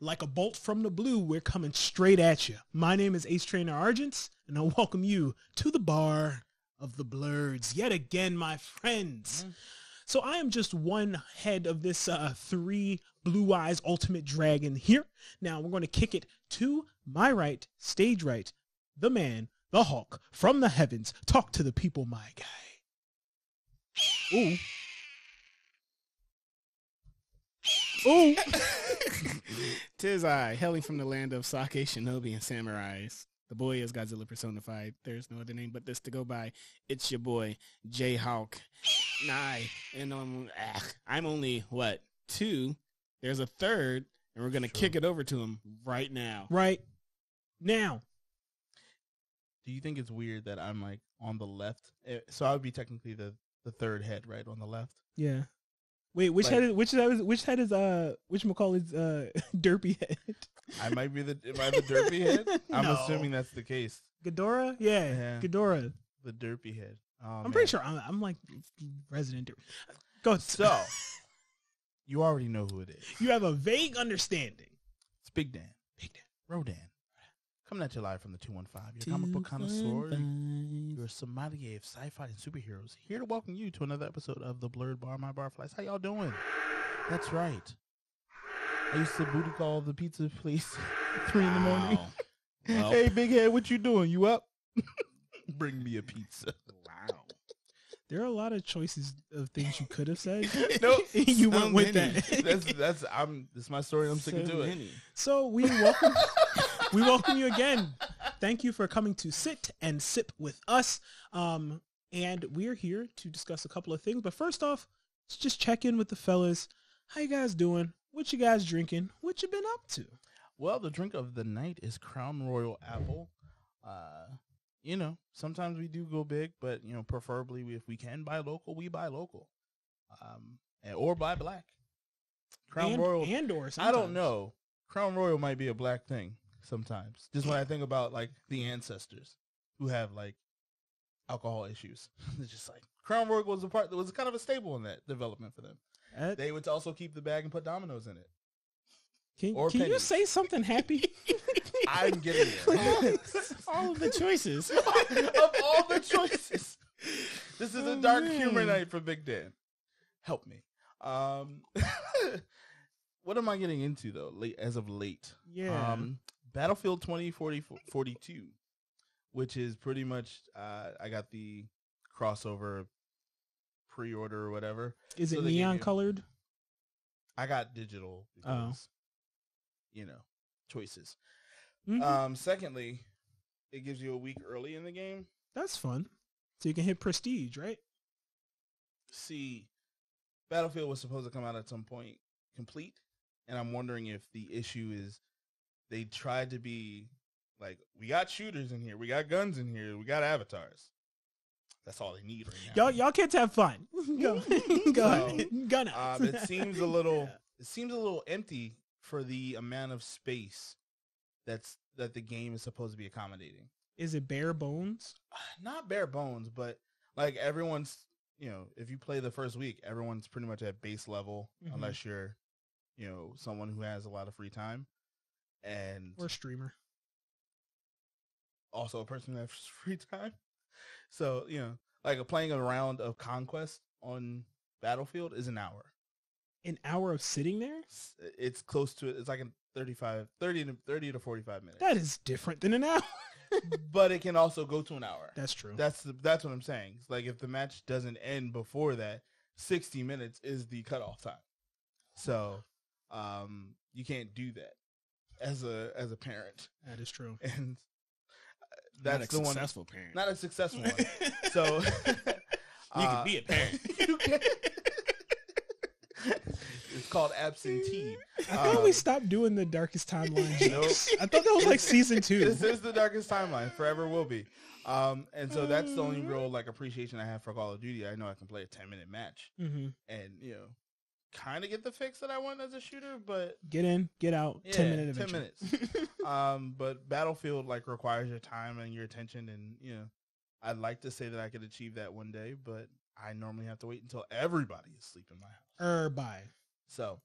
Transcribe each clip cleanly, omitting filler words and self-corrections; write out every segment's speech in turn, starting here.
like a bolt from the blue, we're coming straight at you. My name is Ace Trainer ArGent, and I welcome you to the bar of the blurs yet again, my friends. So I am just one head of this 3 Blue Eyes Ultimate Dragon here. Now we're going to kick it to my right, stage right, the man, the Hawk, from the heavens. Talk to the people, my guy. Ooh. Ooh. Tis I, hailing from the land of Sake, Shinobi, and Samurais. The boy is Godzilla personified. There's no other name but this to go by. It's your boy, JHAwk. And I'm only, 2? There's a third, and we're going to kick it over to him right now. Right now. Do you think it's weird that I'm like on the left? So I would be technically the third head, right, on the left? Yeah. Wait, which head is whatchamacallit's derpy head? Am I the derpy head? I'm No. assuming that's the case. Ghidorah? Yeah. Ghidorah. The derpy head. Oh, I'm pretty sure I'm like resident derpy. Go ahead. So, you already know who it is. You have a vague understanding. It's Big Dan. Big Dan. Rodan. Coming at you live from the 215. Your comic book connoisseur. Your sommelier of sci-fi and superheroes. Here to welcome you to another episode of The Blurred Bar, My Barflies. How y'all doing? That's right. I used to booty call the pizza place at 3 in the morning. Well. Hey, big head, what you doing? You up? Bring me a pizza. Wow. There are a lot of choices of things you could have said. Nope. You So went with many. that. That's my story. I'm sticking to it. So we welcome you again. Thank you for coming to sit and sip with us. And we're here to discuss a couple of things. But first off, let's just check in with the fellas. How you guys doing? What you guys drinking? What you been up to? Well, the drink of the night is Crown Royal Apple. Sometimes we do go big, but preferably if we can buy local, we buy local. Or buy black. Crown Royal or I don't know. Crown Royal might be a black thing sometimes. Just when I think about like the ancestors who have like alcohol issues. It's just like Crown Royal was kind of a staple in that development for them. They would also keep the bag and put dominoes in it. Can you pennies. say something happy? I'm getting there. All of the choices. Of all the choices. This is a dark humor night for Big Dan. Help me. What am I getting into though? As of late. Yeah. Battlefield 2042, which is pretty much I got the crossover pre-order or whatever. Is it So they neon gave you- colored? I got digital because choices. Mhm. Secondly, it gives you a week early in the game. That's fun. So you can hit prestige, right? See, Battlefield was supposed to come out at some point complete, and I'm wondering if the issue is they tried to be like, we got shooters in here, we got guns in here, we got avatars. That's all they need right now. Y'all kids have fun. Go ahead. Gun out. It seems a little empty for the amount of space that the game is supposed to be accommodating. Is it bare bones? Not bare bones, but like everyone's, if you play the first week, everyone's pretty much at base level, unless you're, someone who has a lot of free time, and Or streamer. also a person who has free time. So, like playing a round of Conquest on Battlefield is an hour. An hour of sitting there? It's close to it. It's like 30 to 45 minutes. That is different than an hour. But it can also go to an hour. That's true. That's what I'm saying. It's like if the match doesn't end before that, 60 minutes is the cutoff time. So, you can't do that as a parent. That is true. And Not that's a the one. successful parent. Not a successful one. So You can be a parent. You can. It's called absentee. I thought we stopped doing the Darkest Timeline jokes. Nope. I thought that was like season 2. This is the darkest timeline. Forever will be. And so that's the only real like appreciation I have for Call of Duty. I know I can play a 10-minute match Mm-hmm. and kind of get the fix that I want as a shooter, but Get in, get out, 10-minute 10 adventure. minutes. But Battlefield like requires your time and your attention, and I'd like to say that I could achieve that one day, but I normally have to wait until everybody is asleep in my house. Bye. So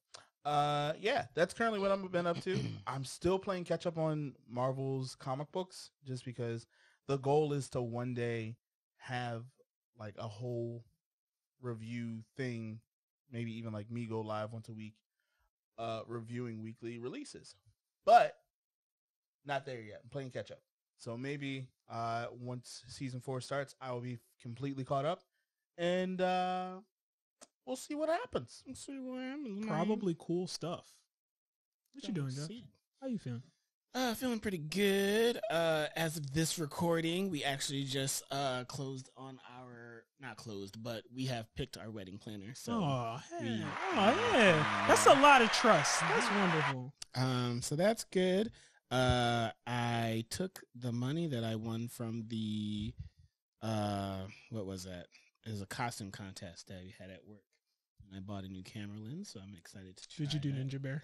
Yeah, that's currently what I've been up to. I'm still playing catch up on Marvel's comic books just because the goal is to one day have like a whole review thing, maybe even like me go live once a week, reviewing weekly releases. But not there yet. I'm playing catch up. So maybe once season 4 starts, I will be completely caught up, and we'll see what happens. Let's see what happens. Probably cool stuff. What you doing, Josh? See. How you feeling? Feeling pretty good. As of this recording, we actually just closed on our, not closed, but we have picked our wedding planner. So yeah. That's a lot of trust. That's wonderful. So that's good. I took the money that I won from the what was that? It was a costume contest that we had at work. And I bought a new camera lens, so I'm excited to try Did you do that. Ninja Bear?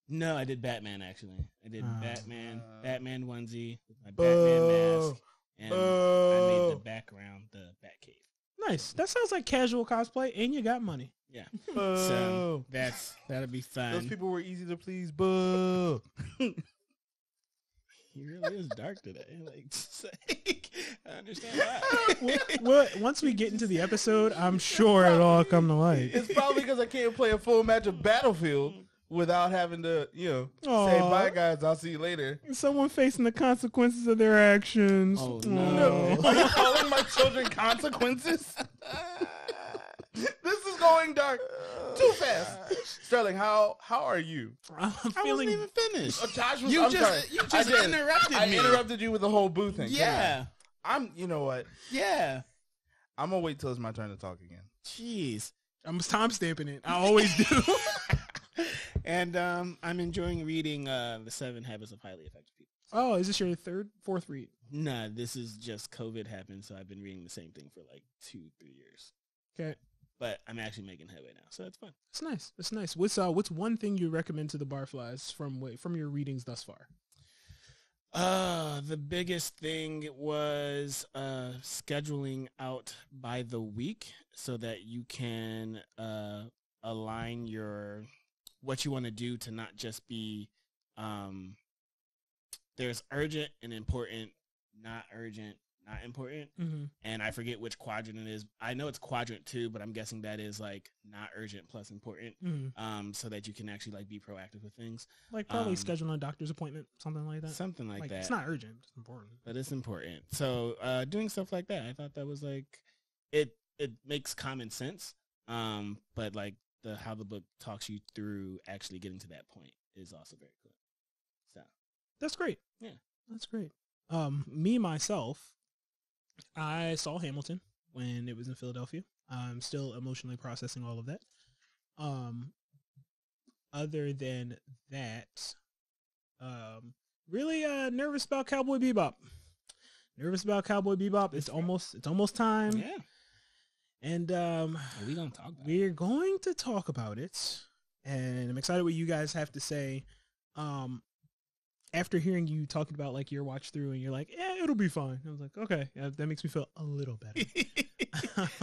No, I did Batman, actually. I did Batman onesie with my Boo. Batman mask, and I made the background the Batcave. Nice. That sounds like casual cosplay, and you got money. Yeah. So that'll be fun. Those people were easy to please. Boo. He really is dark today. Like, I understand why. Well, once we get into the episode, I'm sure it'll all come to light. It's probably because I can't play a full match of Battlefield without having to, say bye, guys. I'll see you later. Someone facing the consequences of their actions. Oh, no. Are you calling my children consequences? This is going dark too fast. Sterling, how are you? I'm I wasn't even finished. Josh was, You I'm just sorry. interrupted I me. interrupted you with the whole boo thing. Yeah. You know what? Yeah. I'm going to wait till it's my turn to talk again. Jeez. I'm time stamping it. I always do. And I'm enjoying reading The 7 Habits of Highly Effective People. Oh, is this your fourth read? Nah, this is just COVID happened, so I've been reading the same thing for like 2-3 years. Okay. But I'm actually making headway now, so that's fun. It's nice. It's nice. What's one thing you recommend to the barflies from your readings thus far? The biggest thing was scheduling out by the week so that you can align what you want to do to not just be there's urgent and important, not urgent, not important. Mm-hmm. And I forget which quadrant it is. I know it's quadrant 2, but I'm guessing that is like not urgent plus important. Mm-hmm. So that you can actually like be proactive with things. Like probably scheduling a doctor's appointment, something like that. Something like that. It's not urgent, it's important. But it's important. So doing stuff like that, I thought that was like it makes common sense. But like how the book talks you through actually getting to that point is also very cool. So that's great. Yeah. That's great. Me myself, I saw Hamilton when it was in Philadelphia. I'm still emotionally processing all of that. Other than that, really nervous about Cowboy Bebop. It's almost time. yeah. And We gonna talk about we're going to talk about it. And I'm excited what you guys have to say. After hearing you talking about like your watch through and you're like, yeah, it'll be fine. I was like, okay, yeah, that makes me feel a little better.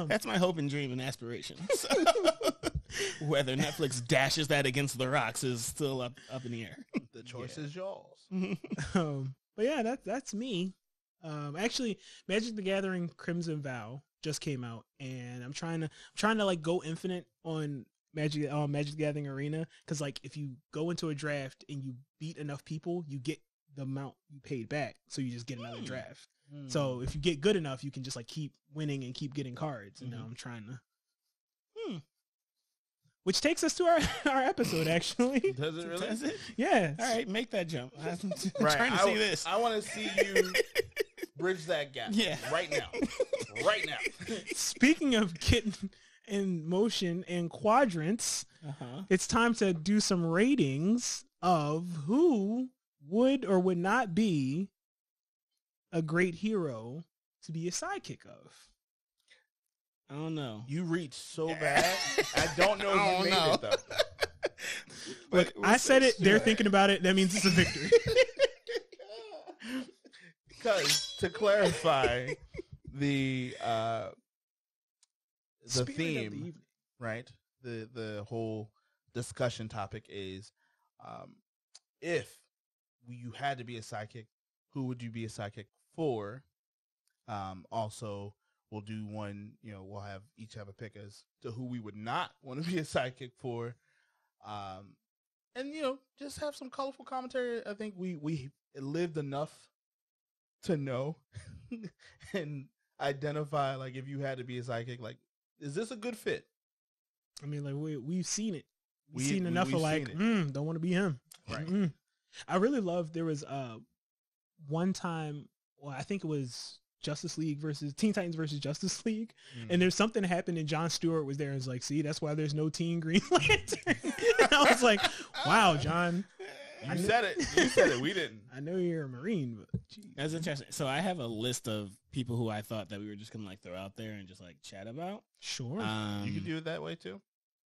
That's my hope and dream and aspiration. So, whether Netflix dashes that against the rocks is still up in the air. The choice is yours. But yeah, that's me. Actually, Magic the Gathering Crimson Vow just came out, and I'm trying to like go infinite on Magic the Gathering Arena, because like if you go into a draft and you beat enough people, you get the amount you paid back, so you just get another draft. So if you get good enough, you can just like keep winning and keep getting cards. And now I'm trying to. Which takes us to our episode, actually. Does it really? Does it? Yeah. All right, make that jump. I'm Right. trying to see this. I want to see you bridge that gap. Yeah. Right now. Right now. Speaking of getting in motion and quadrants, it's time to do some ratings of who would or would not be a great hero to be a sidekick of. I don't know. You reached so bad. I don't know if you made it, though. Look, I said it. They're thinking about it. That means it's a victory. Because to clarify the Spirit of the theme, evening. right? The whole discussion topic is, if you had to be a sidekick, who would you be a sidekick for? Also, we'll do one. We'll each have a pick as to who we would not want to be a sidekick for. And just have some colorful commentary. I think we lived enough to know and identify, like, if you had to be a sidekick, like, is this a good fit? I mean, like, we've seen it. We've seen enough of, like, don't want to be him. Right. I really love, there was one time, well, I think it was Justice League versus Teen Titans versus Justice League, and there's something that happened, and Jon Stewart was there and was like, see, that's why there's no Teen Green Lantern. And I was like, wow, John. You said it. We didn't. I know you're a Marine, but geez. That's interesting. So I have a list of people who I thought that we were just gonna like throw out there and just like chat about. Sure. You could do it that way too.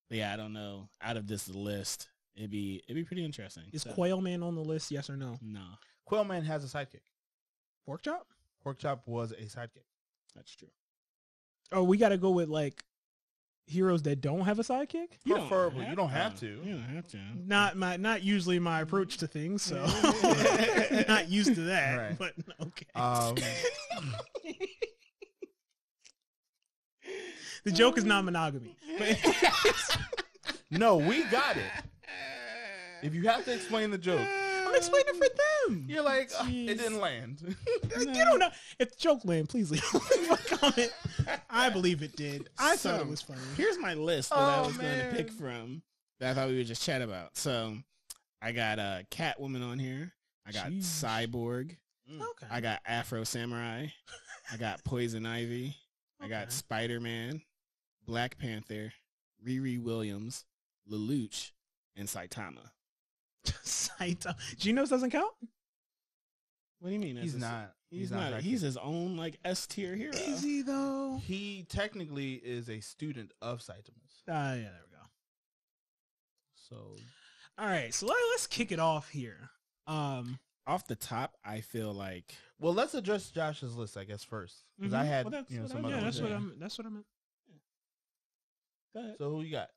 Yeah, I don't know. Out of this list, it'd be pretty interesting. Is Quail Man on the list? Yes or no? No. Quail Man has a sidekick. Pork Chop? Pork Chop was a sidekick. That's true. Oh, we got to go with like heroes that don't have a sidekick? Preferably. You don't have to. You don't have to. Not usually my approach to things, so not used to that. Right. But okay. The joke is not monogamy. No, we got it. If you have to explain the joke, I'm explaining for them. you're like, it didn't land. You don't know. If the joke land, please leave a comment. I believe it did. I thought it was funny. Here's my list that I was going to pick from that I thought we would just chat about. So I got Catwoman on here. I got Cyborg. Okay. I got Afro Samurai. I got Poison Ivy. I got Spider-Man, Black Panther, Riri Williams, Lelouch, and Saitama. Saitama. Genos doesn't count? What do you mean? He's not. He's not. He's his own like S tier hero. Is he though? He technically is a student of Saitama's. Yeah, there we go. So, all right. So let's kick it off here. Off the top, I feel like. well, let's address Josh's list, I guess, first, because I had some other ones. That's what I meant. Go ahead. So who you got?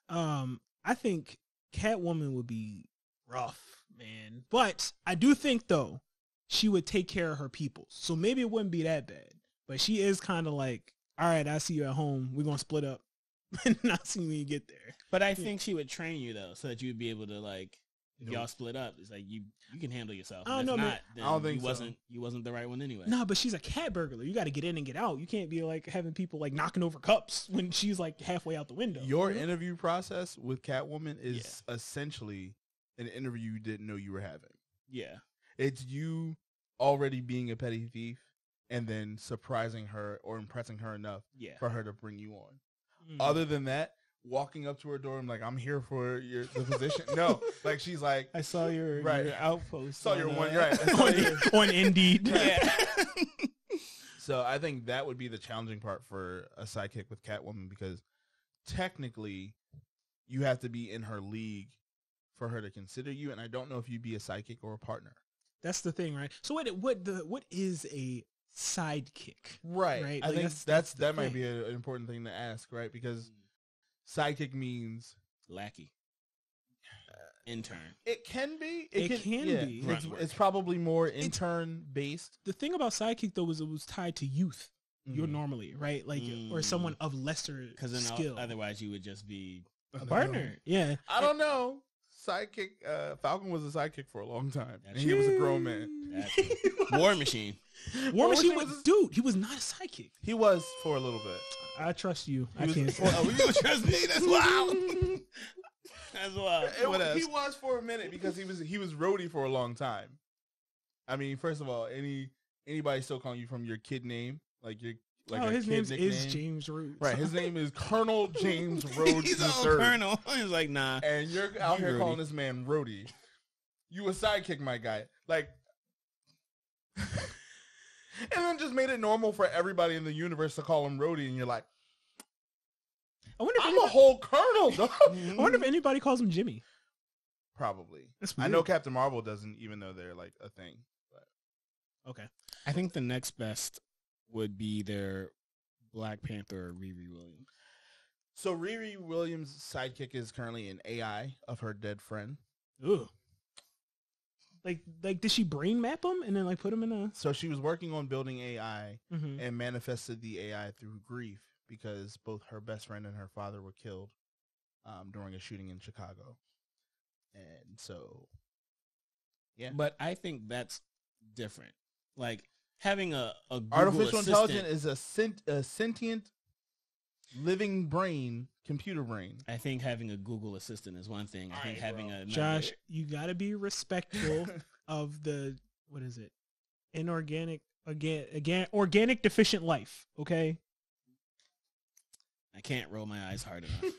I think Catwoman would be rough, man. But I do think though she would take care of her people, so maybe it wouldn't be that bad. But she is kind of like, all right, I see you at home. We're gonna split up, and not see when you get there. But I think she would train you though, so that you would be able to like. If y'all split up, it's like you can handle yourself. I don't know, man. I don't think you wasn't the right one anyway. No, but she's a cat burglar. You got to get in and get out. You can't be like having people like knocking over cups when she's like halfway out the window. Your interview process with Catwoman is essentially an interview you didn't know you were having. Yeah. It's you already being a petty thief and then surprising her or impressing her enough for her to bring you on. Other than that, walking up to her door and like, I'm here for the position. No, like she's like, I saw your outpost. Saw your one right on Indeed. Yeah. So I think that would be the challenging part for a sidekick with Catwoman, because technically you have to be in her league for her to consider you, and I don't know if you'd be a sidekick or a partner. That's the thing, right? So what is a sidekick? Right. I Like, think that might be an important thing to ask, right? Because sidekick means lackey, intern. It can be. It can be. It's probably more intern based. The thing about sidekick though is it was tied to youth. You're normally right, like or someone of lesser skill. Otherwise, you would just be a partner. Yeah, I don't know. Sidekick. Falcon was a sidekick for a long time, and he was a grown man. War Machine. War Machine was dude. He was not a sidekick. He was for a little bit. I trust you. I You can't. trust me? That's wild. That's wild. He was for a minute because he was roadie for a long time. I mean, first of all, anybody still calling you from your kid name, like your his name is James Rhodes. Right, his name is Colonel James Rhodes He's III. Colonel. He's like, nah. And you're out here calling this man Rhodey. You a sidekick, my guy. Like, and then just made it normal for everybody in the universe to call him Rhodey, and you're like, I'm a whole colonel, dog. I wonder if anybody calls him Jimmy. Probably. That's I weird. know Captain Marvel doesn't, even though they're like a thing. But. Okay. I think the next best would be their Black Panther or Riri Williams. So Riri Williams' sidekick is currently an AI of her dead friend. Ooh. Like, did she brain map him and then like put him in a? So she was working on building AI Mm-hmm. and manifested the AI through grief because both her best friend and her father were killed during a shooting in Chicago. And so, yeah. But I think that's different. Like having a Google Artificial assistant, intelligence is a sentient living brain, computer brain. I think having a Google assistant is one thing. I think having a Josh, you got to be respectful of the, what is it? Inorganic, organic deficient life. Okay. I can't roll my eyes hard enough.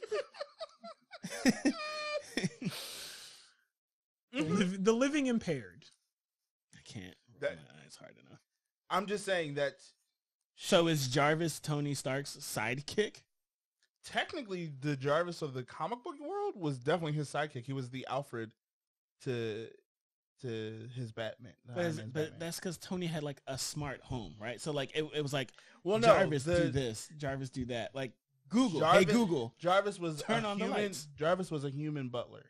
The living impaired. I can't roll my eyes hard enough. I'm just saying that. So is Jarvis Tony Stark's sidekick? Technically, the Jarvis of the comic book world was definitely his sidekick. He was the Alfred to his Batman. But that's because Tony had like a smart home, right? So like it was like, well, no, Jarvis do this, Jarvis do that. Like Google, hey Google, Jarvis was turn on the lights. Jarvis was a human butler.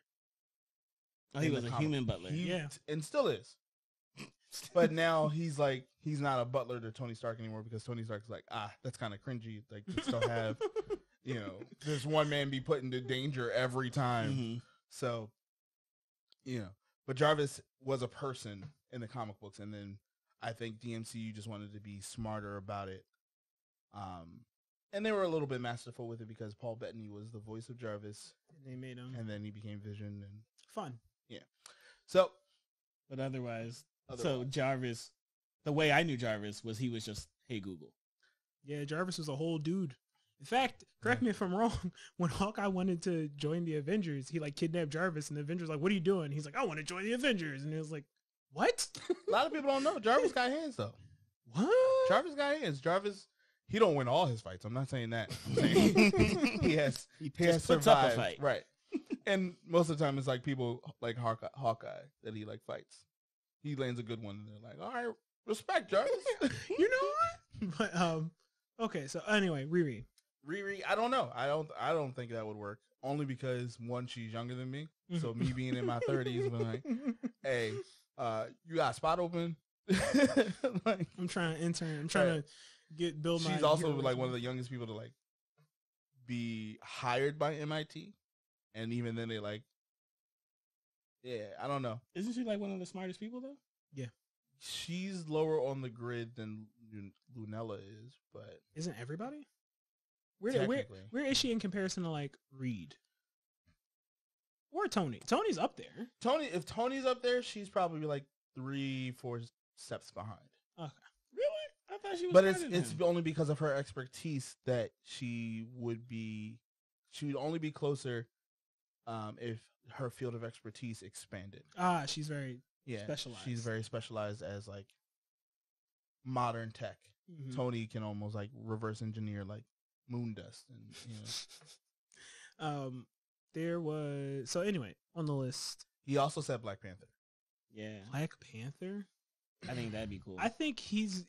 Oh, he was a human butler. And still is. But now he's not a butler to Tony Stark anymore because Tony Stark's like, that's kind of cringy. Like, just don't have, there's one man be put into danger every time. Mm-hmm. So, but Jarvis was a person in the comic books. And then I think DMCU just wanted to be smarter about it. And they were a little bit masterful with it because Paul Bettany was the voice of Jarvis. They made him. And then he became Vision and Fun. Yeah. So, but otherwise, so Jarvis, the way I knew Jarvis was he was just, hey Google. Yeah, Jarvis was a whole dude. In fact, correct me if I'm wrong, when Hawkeye wanted to join the Avengers, he like kidnapped Jarvis and the Avengers like, what are you doing? He's like, I want to join the Avengers. And it was like, what? A lot of people don't know. Jarvis got hands though. What? Jarvis got hands. Jarvis, he don't win all his fights. I'm not saying that. I'm saying he has puts survived. up a fight. Right. And most of the time it's like people like Hawkeye that he like fights. He lands a good one and they're like, all right, respect, Jarvis. You know what? But okay, so anyway, Riri, I don't know. I don't think that would work. Only because one, she's younger than me. So me being in my 30s, I'm like, hey, you got a spot open? Like, I'm trying to intern. I'm trying to build my. She's also like one of the youngest people to like be hired by MIT. And even then they like, yeah, I don't know. Isn't she like one of the smartest people though? Yeah. She's lower on the grid than Lunella is, but isn't everybody? Where is she in comparison to like Reed? Or Tony? Tony's up there. If Tony's up there, she's probably like 3-4 steps behind. Okay. Really? I thought she was. But it's only because of her expertise that she would only be closer if her field of expertise expanded. She's very specialized. She's very specialized as like modern tech. Mm-hmm. Tony can almost like reverse engineer like moon dust and there was anyway on the list. He also said Black Panther. Yeah. Black Panther? I think that'd be cool. I think he's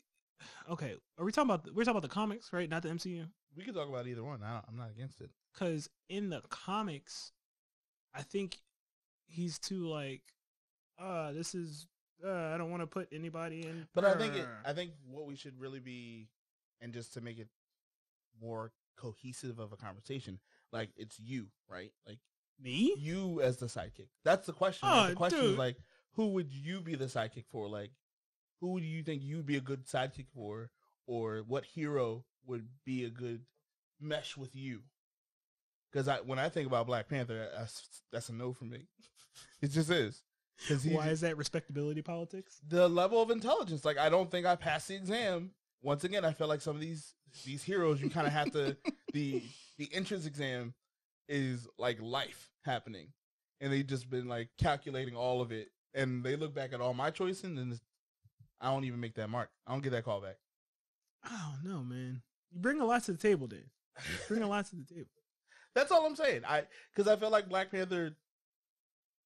okay. We're talking about the comics, right? Not the MCU. We could talk about either one. I'm not against it. Because in the comics, I think he's too like, this is I don't want to put anybody in. But I think what we should really be, and just to make it more cohesive of a conversation, like it's you, right? Like me, you as the sidekick. That's the question. The question is like, who would you be the sidekick for? Like, who do you think you'd be a good sidekick for, or what hero would be a good mesh with you? Because when I think about Black Panther, that's a no for me. It just is. Why is that respectability politics? The level of intelligence. Like, I don't think I passed the exam. Once again, I feel like some of these heroes, you kind of have to, the entrance exam is like life happening. And they've just been like calculating all of it. And they look back at all my choices and I don't even make that mark. I don't get that call back. I don't know, man. You bring a lot to the table, dude. Bring a lot to the table. That's all I'm saying. Because I feel like Black Panther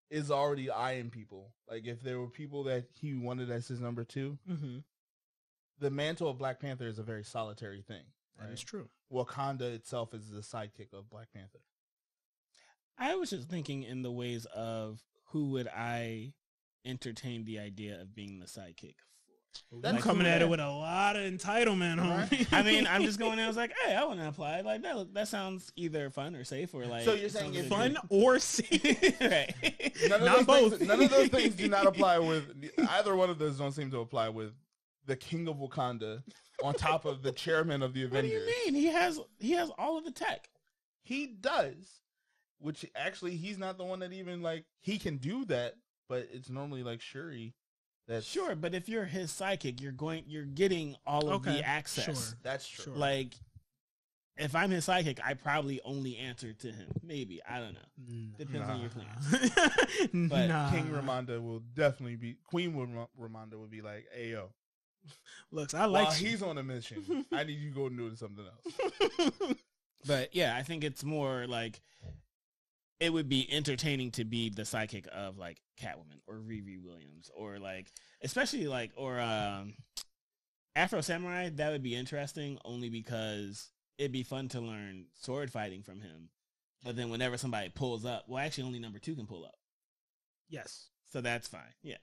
is already eyeing people. Like, if there were people that he wanted as his number 2, mm-hmm. the mantle of Black Panther is a very solitary thing. That is true. Wakanda itself is the sidekick of Black Panther. I was just thinking in the ways of who would I entertain the idea of being the sidekick for. I'm coming at it with a lot of entitlement, homie. Right? I mean, I'm just going there. I was like, hey, I want to apply. Like that sounds either fun or safe or like. So you're saying it's fun or safe? Right. Not both. None of those things do not apply with either one of those. Don't seem to apply with the King of Wakanda on top of the chairman of the Avengers. What do you mean? He has all of the tech. He does, which actually he's not the one that even like he can do that, but it's normally like Shuri. That's Sure, but if you're his sidekick, you're getting all of the access. Sure. That's true. Sure. Like, if I'm his sidekick, I probably only answer to him. Maybe. I don't know. Depends on your plans. But King Ramonda will definitely be Queen Ramonda would be like, "Hey yo, looks, I like while you. he's on a mission, I need you to go and do something else." But yeah, I think it's more like it would be entertaining to be the sidekick of like Catwoman or Riri Williams or like, especially like, or Afro Samurai. That would be interesting only because it'd be fun to learn sword fighting from him. But then whenever somebody pulls up, well, actually only number 2 can pull up. Yes. So that's fine. Yeah.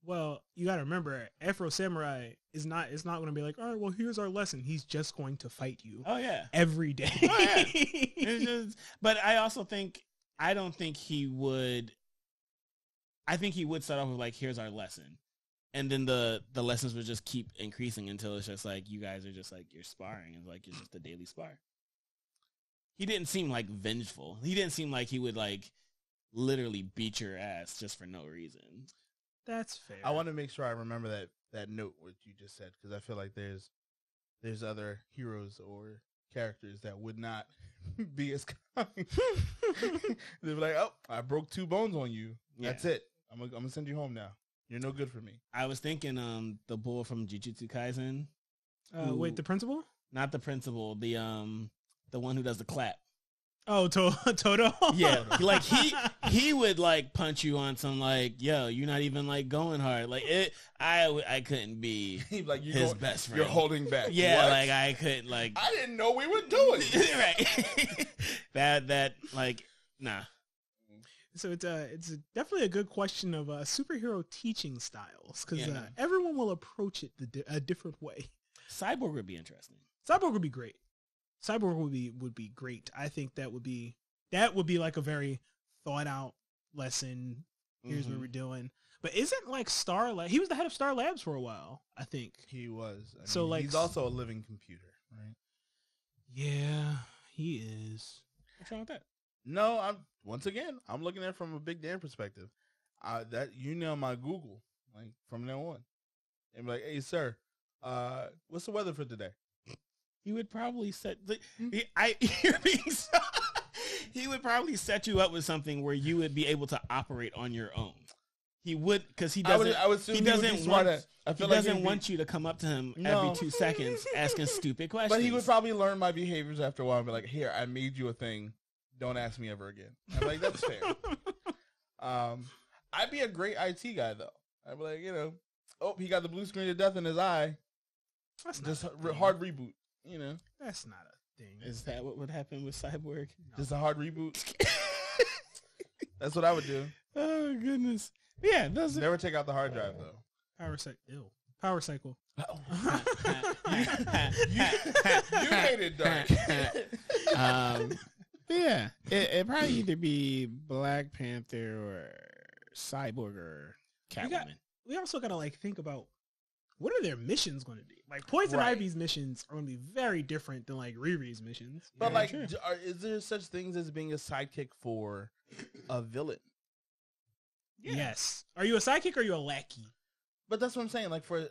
Well, you got to remember, Afro Samurai is not. It's not going to be like, all right, well, here's our lesson. He's just going to fight you. Oh yeah. Every day. Oh, yeah. It's just, but I also think I don't think he would. I think he would start off with like, here's our lesson. And then the lessons would just keep increasing until it's just like, you guys are just like, you're sparring. And like, it's just a daily spar. He didn't seem like vengeful. He didn't seem like he would like literally beat your ass just for no reason. That's fair. I want to make sure I remember that note what you just said because I feel like there's other heroes or characters that would not be as kind. They'd be like, "Oh, I broke 2 bones on you. That's it. I'm gonna send you home now. You're no good for me." I was thinking the bull from Jujutsu Kaisen. Wait, the principal? Not the principal, the one who does the clap. Oh, Toto? Yeah, like he would like punch you on some like, yo, you're not even like going hard. Like it, I couldn't be like his best friend. You're holding back. Yeah, What? like I couldn't like. I didn't know we were doing it. Right. that like nah. So it's definitely a good question of superhero teaching styles because Yeah. everyone will approach it a different way. Cyborg would be interesting. Cyborg would be great. Cyborg would be great. I think that would be like a very thought out lesson. Here's what we're doing. But isn't like he was the head of Star Labs for a while, I think. He was. I So, mean, like, he's also a living computer, right? Yeah, he is. What's wrong with that? No, I'm looking at it from a Big Dan perspective. That my Google like from now on, and be like, "Hey, sir, what's the weather for today?" He would probably he would probably set you up with something where you would be able to operate on your own. He would, because he doesn't. I would assume he would be doesn't smart want. at- I feel He like doesn't he'd be- want you to come up to him No. every 2 seconds asking stupid questions. But he would probably learn my behaviors after a while and be like, "Here, I made you a thing. Don't ask me ever again." I'm like, "That's fair." I'd be a great IT guy though. I'd be like, oh, he got the blue screen of death in his eye. That's not Just a thing. hard reboot. That's not a thing. Is that what would happen with Cyborg? Just a hard reboot. That's what I would do. Oh goodness. Yeah, those. Never take out the hard drive though. Power cycle. You made it dark. Yeah, it probably either be Black Panther or Cyborg or Catwoman. We also got to like think about what are their missions going to be. Like Poison Right. Ivy's missions are going to be very different than like Riri's missions. But Yeah, like, true. is there such things as being a sidekick for a villain? Yes. Are you a sidekick or are you a lackey? But that's what I'm saying. Like for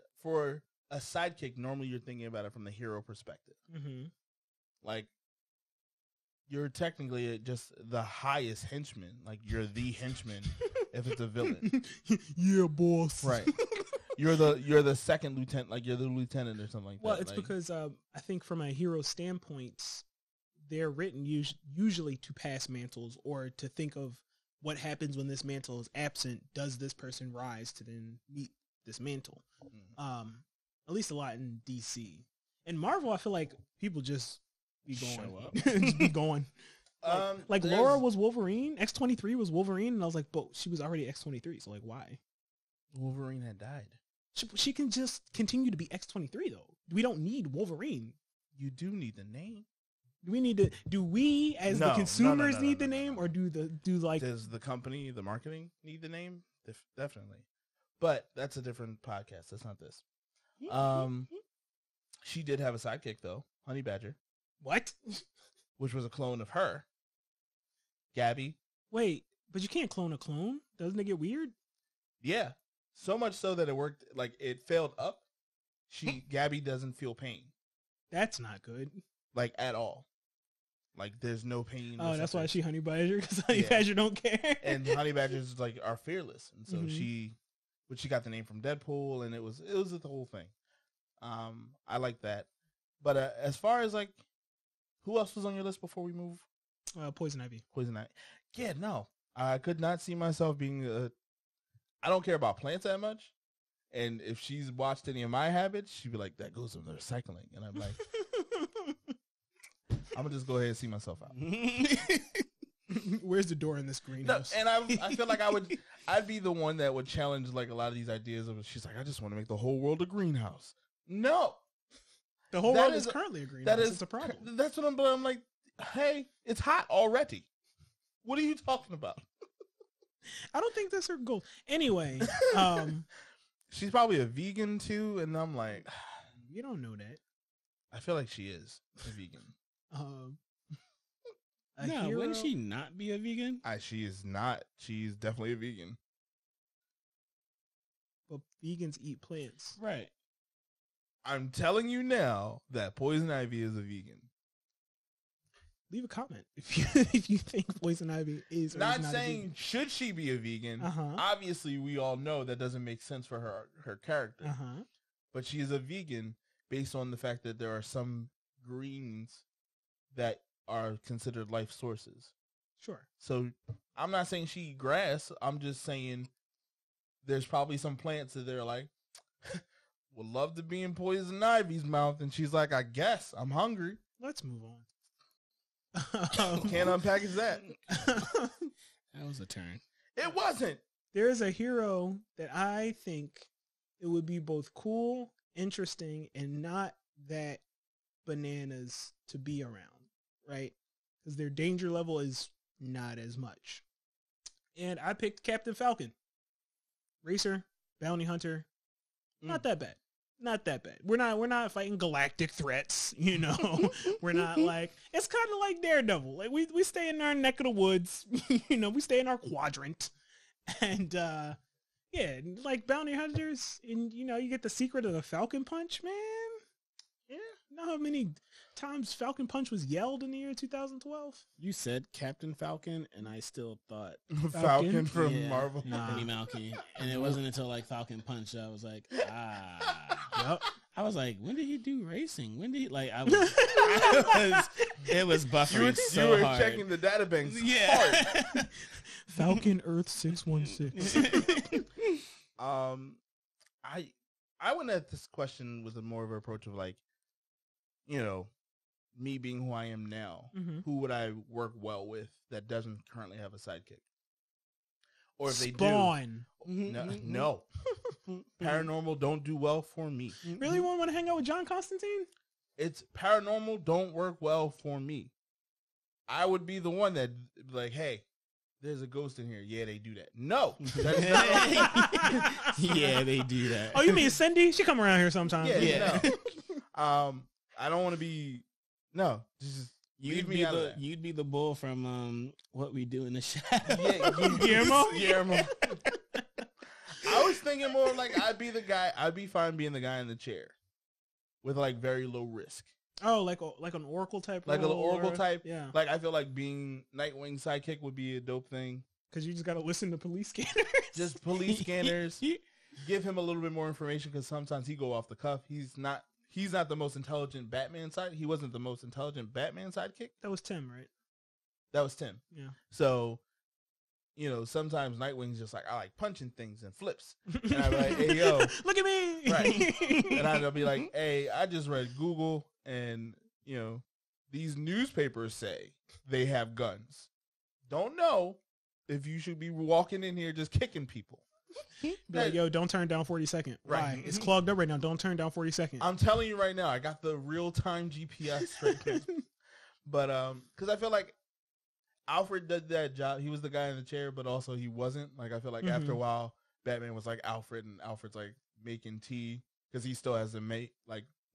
a sidekick, normally you're thinking about it from the hero perspective. Mm-hmm. Like you're technically just the highest henchman. Like you're the henchman if it's a villain. Yeah, boss. Right. You're the second lieutenant, like you're the lieutenant or something like Well, that. it's like, because I think from a hero standpoint, they're written usually to pass mantles or to think of what happens when this mantle is absent. Does this person rise to then meet this mantle? At least a lot in DC. In Marvel, I feel like people just be going. Show up. Just be going. Like there's- Laura was Wolverine. X-23 was Wolverine. And I was like, but she was already X-23. So like, why? Wolverine had died. She can just continue to be X-23 though. We don't need Wolverine. You do need the name. Do we need to? Do we as the No, consumers no, need the no, name, no. or do like? Does the company, the marketing, need the name? Definitely. But that's a different podcast. That's not this. She did have a sidekick though, Honey Badger, What? which was a clone of her. Gabby. Wait, but you can't clone a clone. Doesn't it get weird? Yeah. So much so that it worked, like it failed up. Gabby doesn't feel pain, That's not good. like at all. Like there's no pain. Oh, that's why something. she Honey Badger, because Honey Yeah. Badger don't care. And Honey Badgers like are fearless, and so Mhm. she got the name from Deadpool, and it was the whole thing. I like that, but as far as like, who else was on your list before we move? Poison Ivy. Poison Ivy. Yeah, no, I could not see myself being I don't care about plants that much, and if she's watched any of my habits, she'd be like, "That goes in the recycling," and I'm like, I'm gonna just go ahead and see myself out. Where's the door in this No, greenhouse? and I feel like I'd be the one that would challenge like a lot of these ideas of. She's like, I just want to make the whole world a greenhouse. No, the whole that world is- is currently a greenhouse. that is It's a problem. That's what I'm like. Hey, it's hot already. What are you talking about? I don't think that's her goal. Anyway, She's probably a vegan too, and I'm like, you don't know that. I feel like she is a vegan. A No, hero- wouldn't she not be a vegan? She is not. She's definitely a vegan. But vegans eat plants. Right. I'm telling you now that Poison Ivy is a vegan. Leave a comment if you think Poison Ivy is or Not is not saying should she be a vegan. Uh-huh. Obviously, we all know that doesn't make sense for her character. a vegan. Uh-huh. But she is a vegan based on the fact that there are some greens that are considered life sources. Sure. So I'm not saying she eat grass. I'm just saying there's probably some plants that they're like, would love to be in Poison Ivy's mouth. And she's like, I guess I'm hungry. Let's move on. Can't unpackage that. That was a turn. It wasn't. There is a hero that I think it would be both cool, interesting, and not that bananas to be around, right? Because their danger level is not as much. And I picked Captain Falcon. Racer, bounty hunter, not that bad. Not that bad. We're not fighting galactic threats, you know. We're not like, it's kind of like Daredevil. Like we stay in our neck of the woods, you know, we stay in our quadrant. And yeah, like bounty hunters, and you know, you get the secret of the Falcon Punch, man. Yeah. You know how many times Falcon Punch was yelled in the year 2012? You said Captain Falcon, and I still thought Falcon from yeah, Marvel. Anthony Malky. And it wasn't until like Falcon Punch I was like, Yep. I was like, when did he do racing? When did he like? It was buffering so you were hard. checking the data banks hard. Yeah. Falcon Earth 616. I went at this question with a more of an approach of like, you know, me being who I am now, Mhm. who would I work well with that doesn't currently have a sidekick? Or if they Spawn. do, no. Paranormal don't do well for me. Really want to hang out with John Constantine? It's paranormal don't work well for me. I would be the one that like, hey, there's a ghost in here. Yeah, they do that. No. That's not Yeah, they do that. Oh, you mean Cindy? She come around here sometimes. Yeah. No. I don't want to be. No, just leave me out of that. You'd be the bull from What We Do in the Shadows. Yeah, Guillermo? Guillermo. I was thinking more like I'd be the guy. I'd be fine being the guy in the chair with like very low risk, Oh, like an Oracle type. like an role, Oracle or- type. Yeah, Like I feel like being Nightwing sidekick would be a dope thing. because you just got to listen to police scanners. Just police scanners. Give him a little bit more information because sometimes he go off the cuff. He's not the most intelligent Batman side. He wasn't the most intelligent Batman sidekick. That was Tim, right? That was Tim. Yeah. So you know, sometimes Nightwing's just like, I like punching things and flips. And I'd be like, hey, yo. Look at me. Right. And I'd be like, hey, I just read Google and, you know, these newspapers say they have guns. Don't know if you should be walking in here just kicking people. Be like, yo, don't turn down 42nd. Right. Why? It's clogged up right now. Don't turn down 42nd. I'm telling you right now, I got the real-time GPS right now. But, because I feel like Alfred did that job. He was the guy in the chair, but also he wasn't. Like, I feel like after a while, Batman was like Alfred, and Alfred's like making tea because he still has to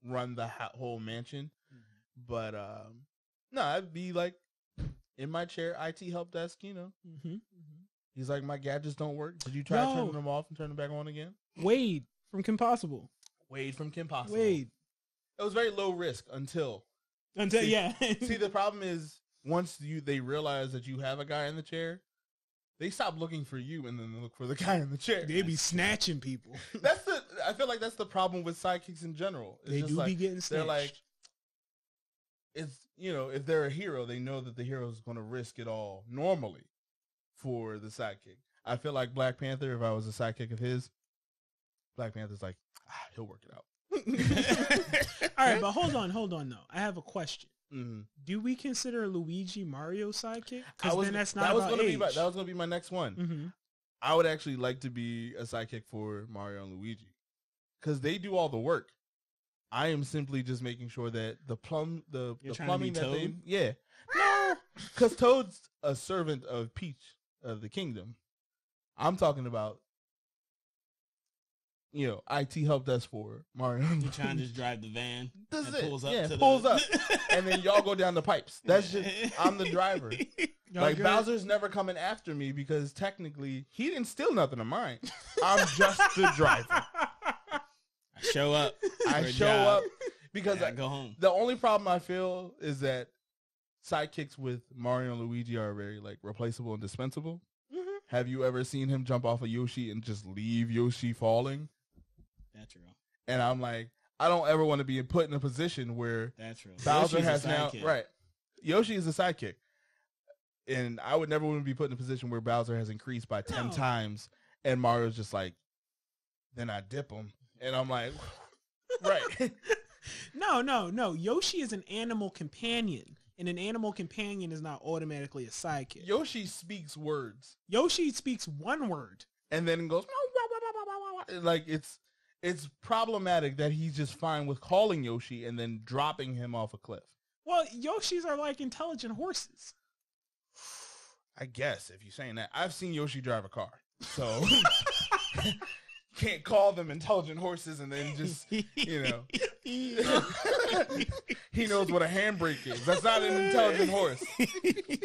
run the whole mansion. But no, I'd be like in my chair, IT help desk, you know. He's like, my gadgets don't work. Did you try turning them off and turn them back on again? Wade from Kim Possible. Wade from Kim Possible. Wade. It was very low risk until yeah. See, the problem is once they realize that you have a guy in the chair, they stop looking for you and then they look for the guy in the chair. They be snatching people. I feel like that's the problem with sidekicks in general. It's they just do like, be getting snatched. They're like, it's, you know, if they're a hero, they know that the hero is going to risk it all normally for the sidekick. I feel like Black Panther, if I was a sidekick of his, Black Panther's like, he'll work it out. All right, but hold on though. I have a question. Mm-hmm. Do we consider Luigi Mario's sidekick? That was going to be my next one. Mm-hmm. I would actually like to be a sidekick for Mario and Luigi because they do all the work. I am simply just making sure that the plumbing that no, because Toad's a servant of Peach of the Kingdom. I'm talking about, you know, IT help desk for Mario. You trying to just drive the van? This and is pulls up. it. Pulls up, and then y'all go down the pipes. That's just I'm the driver. Like good? Bowser's never coming after me because technically he didn't steal nothing of mine. I'm just the driver. I show up. Because I go home. The only problem I feel is that sidekicks with Mario and Luigi are very like replaceable and dispensable. Mm-hmm. Have you ever seen him jump off of Yoshi and just leave Yoshi falling? That's real. And I'm like, I don't ever want to be put in a position where that's real. Bowser Yoshi's has now right. Yoshi is a sidekick. And I would never want to be put in a position where Bowser has increased by 10 times and Mario's just like, then I dip him. And I'm like, right. No. Yoshi is an animal companion. And an animal companion is not automatically a sidekick. Yoshi speaks words. Yoshi speaks one word. And then goes, like, it's problematic that he's just fine with calling Yoshi and then dropping him off a cliff. Well, Yoshis are like intelligent horses. I guess, if you're saying that. I've seen Yoshi drive a car. So, can't call them intelligent horses and then just, you know. He knows what a handbrake is. That's not an intelligent horse.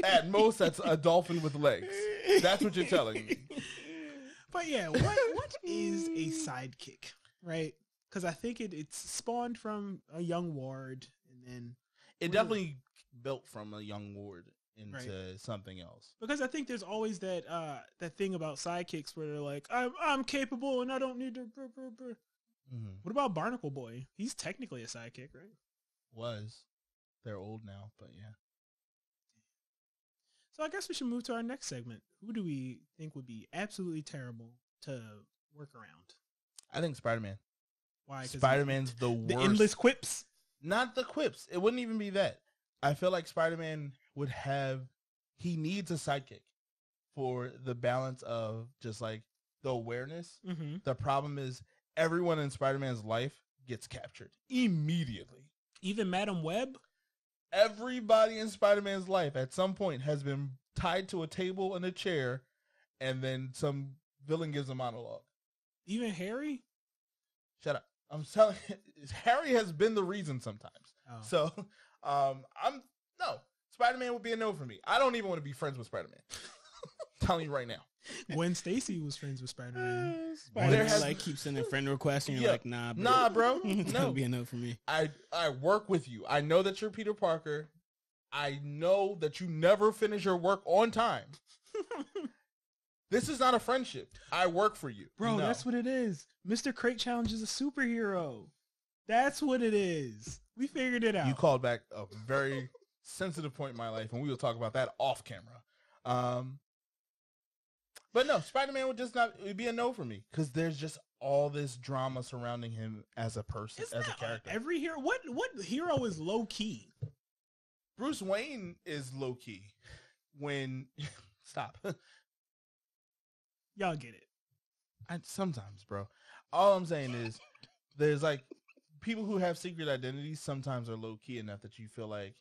At most, that's a dolphin with legs. That's what you're telling me. But yeah, what is a sidekick, right? Because I think it's spawned from a young Ward, and then it definitely built from a young Ward into something else. Because I think there's always that thing about sidekicks where they're like, I'm capable and I don't need to. Mm-hmm. What about Barnacle Boy? He's technically a sidekick, right? They're old now, but yeah. So I guess we should move to our next segment. Who do we think would be absolutely terrible to work around? I think Spider-Man. Why? Spider-Man's the worst. The endless quips? Not the quips. It wouldn't even be that. I feel like Spider-Man he needs a sidekick for the balance of just like the awareness. Mm-hmm. The problem is everyone in Spider-Man's life gets captured immediately. Even Madam Web? Everybody in Spider-Man's life at some point has been tied to a table and a chair, and then some villain gives a monologue. Even Harry? Shut up. I'm telling you, Harry has been the reason sometimes. Oh. So, Spider-Man would be a no for me. I don't even want to be friends with Spider-Man. I'm telling you right now. Gwen Stacy was friends with Spider-Man. Spider-Man keeps sending friend requests and you're like, nah, bro. It's gonna be a no for me. I work with you. I know that you're Peter Parker. I know that you never finish your work on time. This is not a friendship. I work for you. Bro, that's what it is. Mr. Crate Challenge is a superhero. That's what it is. We figured it out. You called back a very sensitive point in my life, and we will talk about that off camera. But no, Spider-Man would just not. It would be a no for me because there's just all this drama surrounding him as a person, as a character. Every hero, what hero is low key? Bruce Wayne is low key. When stop, Y'all get it. Sometimes, bro. All I'm saying is, there's like people who have secret identities. Sometimes are low key enough that you feel like,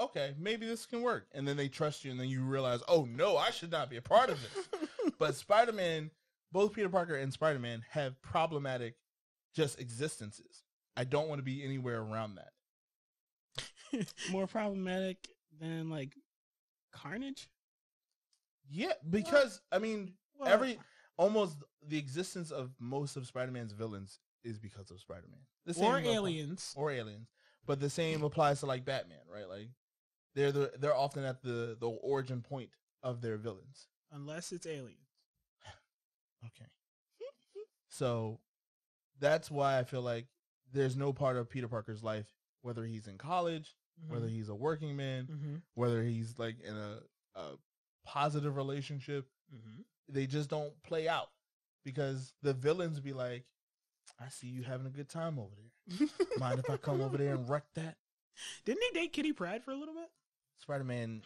okay, maybe this can work. And then they trust you, and then you realize, oh, no, I should not be a part of this. But Spider-Man, both Peter Parker and Spider-Man have problematic just existences. I don't want to be anywhere around that. More problematic than, like, Carnage? Yeah, because, I mean, almost the existence of most of Spider-Man's villains is because of Spider-Man. Or aliens. Or aliens. But the same applies to, like, Batman, right? Like, they're often at the origin point of their villains. Unless it's aliens. Okay. So that's why I feel like there's no part of Peter Parker's life, whether he's in college, whether he's a working man, whether he's like in a positive relationship, they just don't play out because the villains be like, I see you having a good time over there. Mind if I come over there and wreck that? Didn't he date Kitty Pryde for a little bit? Spider-Man,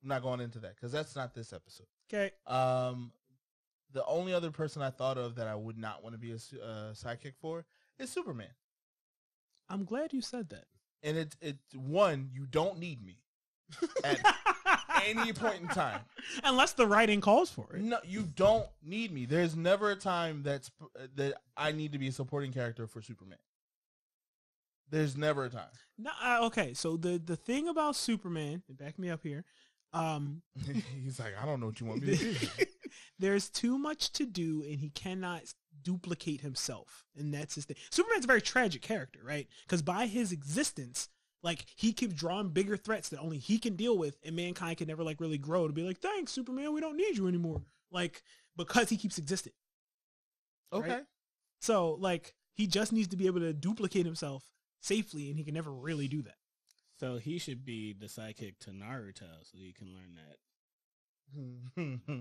I'm not going into that because that's not this episode. Okay. The only other person I thought of that I would not want to be a sidekick for is Superman. I'm glad you said that. And it's one, you don't need me at any point in time. Unless the writing calls for it. No, you don't need me. There's never a time that I need to be a supporting character for Superman. There's never a time. No, okay, so the thing about Superman, and back me up here. He's like, I don't know what you want me to do. There's too much to do, and he cannot duplicate himself, and that's his thing. Superman's a very tragic character, right? Because by his existence, like, he keeps drawing bigger threats that only he can deal with, and mankind can never, like, really grow to be like, thanks, Superman, we don't need you anymore. Like, because he keeps existing. Okay. Right? So, like, he just needs to be able to duplicate himself safely, and he can never really do that. So he should be the sidekick to Naruto, so he can learn that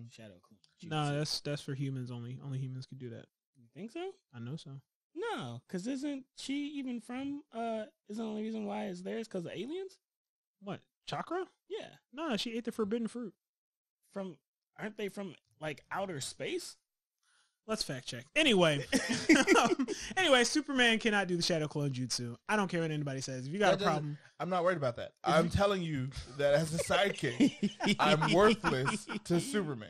shadow clone. No, that's for humans only. Only humans can do that. You think so? I know so. No, because isn't she even from, isn't the only reason why it's there is because of aliens? What? Chakra? Yeah. No, she ate the forbidden fruit. Aren't they from, like, outer space? Let's fact check. Anyway, Superman cannot do the shadow clone jutsu. I don't care what anybody says. If you got a problem, I'm not worried about that. I'm telling you that as a sidekick, I'm worthless to Superman.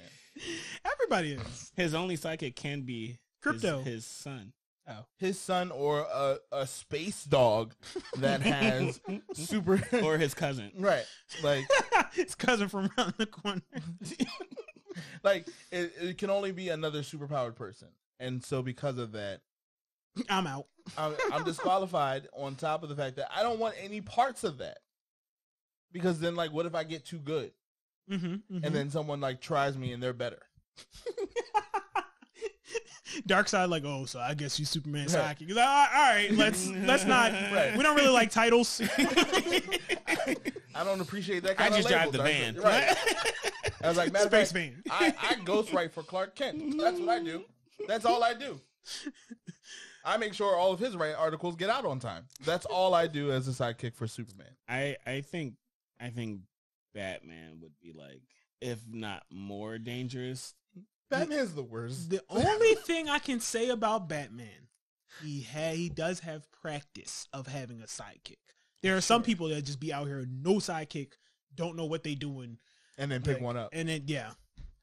Everybody is. His only sidekick can be Crypto, his son. Oh, his son or a space dog that has super or his cousin, right? Like his cousin from around the corner. Like, it can only be another superpowered person. And so because of that, I'm out. I'm disqualified on top of the fact that I don't want any parts of that. Because then, like, what if I get too good? And then someone, like, tries me and they're better? Darkseid, like, oh, so I guess you Superman sidekick. He's like, all right, let's not. Right. We don't really like titles. I don't appreciate that kind of label. I just drive the van. Right. I was like, matter of fact, van. I ghostwrite for Clark Kent. That's what I do. That's all I do. I make sure all of his articles get out on time. That's all I do as a sidekick for Superman. I think Batman would be, like, if not more dangerous. Batman's the worst. The only thing I can say about Batman, he does have practice of having a sidekick. There are some people that just be out here, no sidekick, don't know what they doing. And then pick one up. And then, yeah.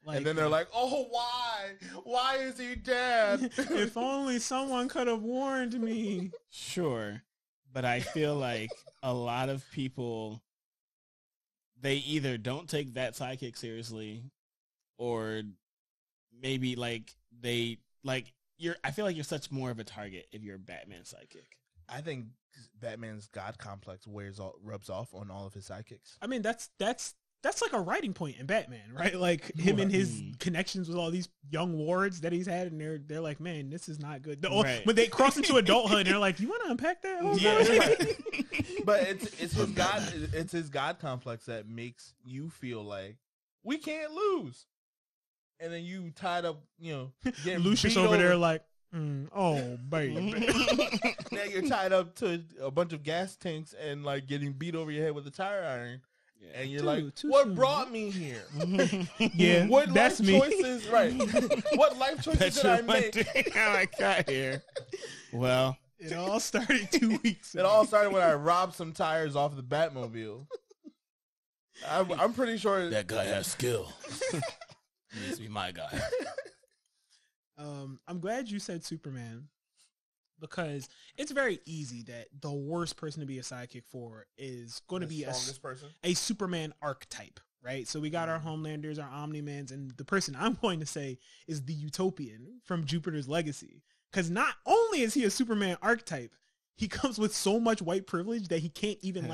Like, and then they're like, oh, why? Why is he dead? If only someone could have warned me. Sure. But I feel like a lot of people, they either don't take that sidekick seriously, or maybe, like, I feel like you're such more of a target if you're a Batman sidekick. I think Batman's God complex rubs off on all of his sidekicks. I mean, that's like a writing point in Batman, right? Like, him and his connections with all these young wards that he's had, and they're like, man, this is not good. Right. When they cross into adulthood, they're like, you want to unpack that? Yeah, right. But it's his God complex that makes you feel like we can't lose. and then you tied up, getting Lucius beat over there like, oh, baby. Now you're tied up to a bunch of gas tanks and like getting beat over your head with a tire iron. Yeah. And you're like, what brought me here? Yeah, what that's life me. Choices, right. What life choices did I make? How I got here. Well, it all started 2 weeks ago. It all started when I robbed some tires off the Batmobile. I'm pretty sure that guy has skill. He needs to be my guy. I'm glad you said Superman, because it's very easy that the worst person to be a sidekick for is going to be a Superman archetype, right? So we got our Homelanders, our Omni-Mans, and the person I'm going to say is the Utopian from Jupiter's Legacy. Because not only is he a Superman archetype, he comes with so much white privilege that he can't even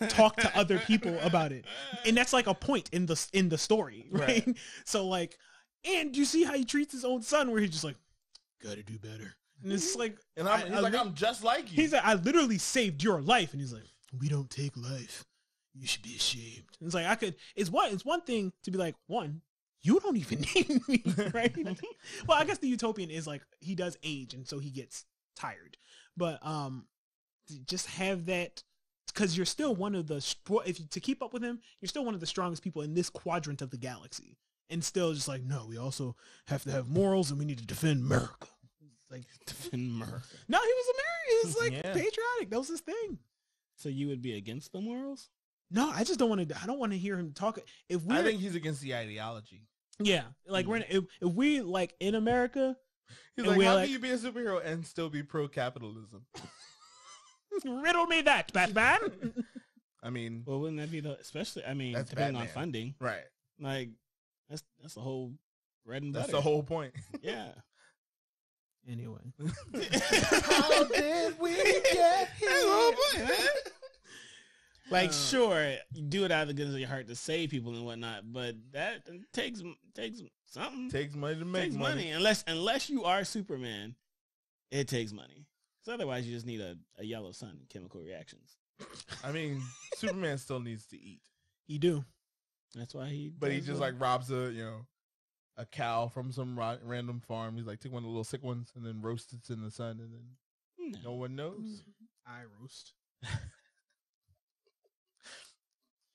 talk to other people about it. And that's like a point in the story, right? So like, and you see how he treats his own son, where he's just like, gotta do better. And it's like, and I'm just like you. He's like, I literally saved your life. And he's like, we don't take life. You should be ashamed. And it's like, it's one thing to be like, one, you don't even need me, right? Well, I guess the Utopian is like, he does age, and so he gets tired. But just have that, because you're still one of the, to keep up with him, you're still one of the strongest people in this quadrant of the galaxy. And still just like, no, we also have to have morals, and we need to defend America. Like, defend America. No, he was like patriotic. That was his thing. So you would be against the morals? No, I just don't want to. I don't want to hear him talk. I think he's against the ideology. Yeah, like if we like in America, he's like, how can you be a superhero and still be pro-capitalism? Riddle me that, Batman. I mean, well, wouldn't that be especially? I mean, depending on funding, right? Like that's the whole bread and butter. That's the whole point. Yeah. Anyway, how did we get here? That's the whole point, man. Like, sure, you do it out of the goodness of your heart to save people and whatnot, but that takes something. Takes money to make takes money. Unless you are Superman, it takes money. So otherwise, you just need a yellow sun and chemical reactions. I mean, Superman still needs to eat. He do. That's why he. But he just like robs a cow from some random farm. He's like, take one of the little sick ones and then roast it in the sun, and then no one knows. I roast.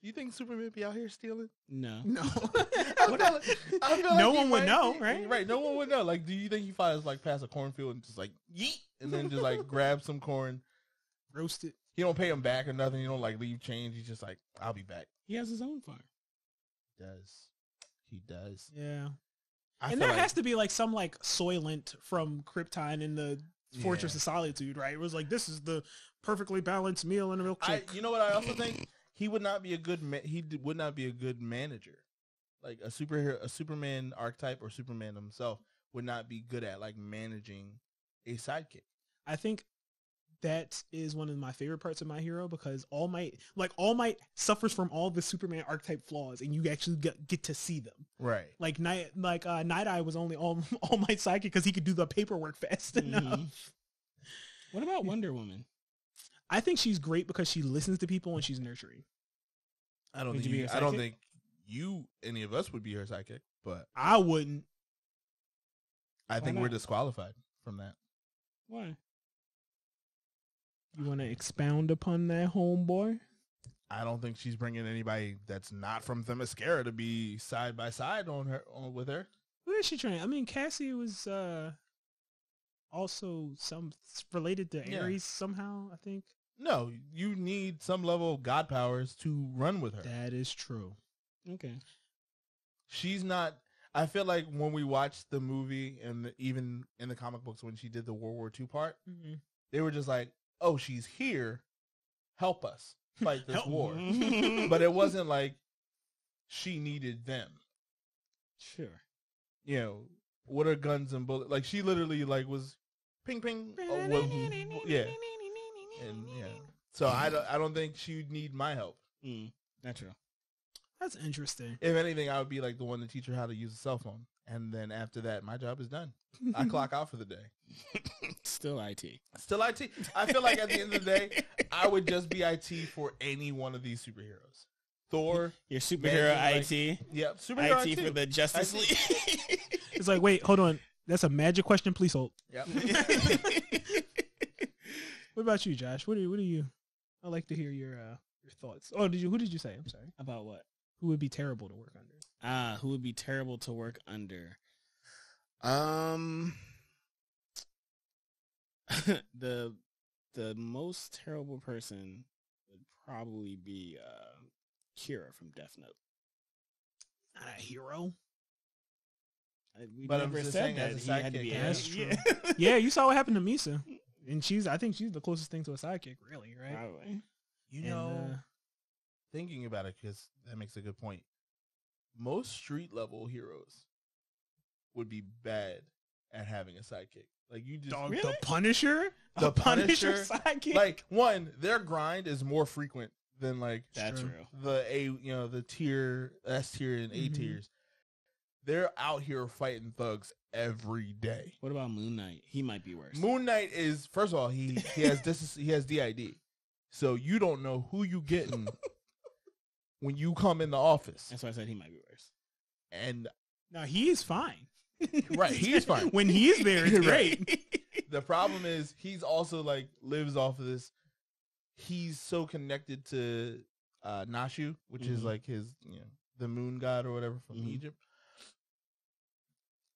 You think Superman be out here stealing? No. I feel no one would know, right? Right, no one would know. Like, do you think he flies like past a cornfield and just like yeet, and then just like grab some corn, roast it? He don't pay him back or nothing. He don't like leave change. He's just like, I'll be back. He has his own farm. He does. Yeah. And there has to be like some like Soylent from Krypton in the Fortress of Solitude, right? It was like, this is the perfectly balanced meal in a milkshake. You know what I also think? He would not be a good would not be a good manager. Like a Superman archetype or Superman himself would not be good at like managing a sidekick. I think that is one of my favorite parts of My Hero, because All Might suffers from all the Superman archetype flaws, and you actually get to see them. Right. Like Night Eye was only All Might sidekick because he could do the paperwork fast enough. What about Wonder Woman? I think she's great because she listens to people and she's nurturing. I don't think any of us would be her sidekick, but I wouldn't. I think we're disqualified from that. Why? You want to expound upon that, homeboy? I don't think she's bringing anybody that's not from Themyscira to be side by side with her. Who is she trying? I mean, Cassie was also related to Ares somehow, I think. No, you need some level of god powers to run with her. That is true. Okay. She's not. I feel like when we watched the movie and even in the comic books when she did the World War II part, they were just like, oh, she's here. Help us fight this war. But it wasn't like she needed them. Sure. You know, what are guns and bullets? Like, she literally like was ping, ping. Yeah. And yeah. So I don't think she would need my help. That's true. That's interesting. If anything, I would be like the one to teach her how to use a cell phone. And then after that, my job is done. I clock out for the day. Still IT. I feel like at the end of the day, I would just be IT for any one of these superheroes. Thor. Your superhero managing, IT. Yep, superhero IT for the Justice League. It's like, wait, hold on. That's a magic question. Please hold. Yep. What about you, Josh? What are you? I'd like to hear your thoughts. Oh, who did you say? I'm sorry. About what? Who would be terrible to work under? Who would be terrible to work under? The most terrible person would probably be Kira from Death Note. Not a hero. We But I'm never just said saying that as a he had to be sidekick, a That's hero. true. Yeah, you saw what happened to Misa, and I think she's the closest thing to a sidekick, really, right? Probably. You know, thinking about it, because that makes a good point. Most street level heroes would be bad at having a sidekick. Like you just The Punisher, The Punisher, sidekick. like one, their grind is more frequent than like That's true. real. the tier S tier and A tiers. They're out here fighting thugs every day. What about Moon Knight? He might be worse. Moon Knight is, first of all, he has he has DID, so you don't know who you getting when you come in the office. That's why I said he might be worse. And no, he is fine. right, he's fine. When he's there, it's Right. great. The problem is he's also like lives off of this. He's so connected to Nashu, which is like his, the moon god or whatever from Egypt.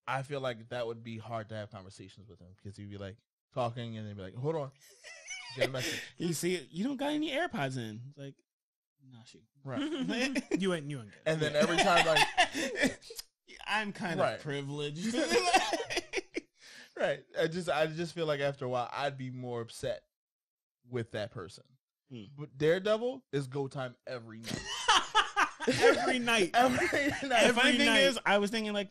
I feel like that would be hard to have conversations with him because he'd be like talking and they'd be like, "Hold on, get a message." You see, you don't got any AirPods in. It's like, Nashu. Right. You ain't get it. And then every time, like, I'm kind Right. of privileged. right, I just feel like after a while I'd be more upset with that person. But Daredevil is go time every night. Every night. Every night. The funny thing night. is, I was thinking like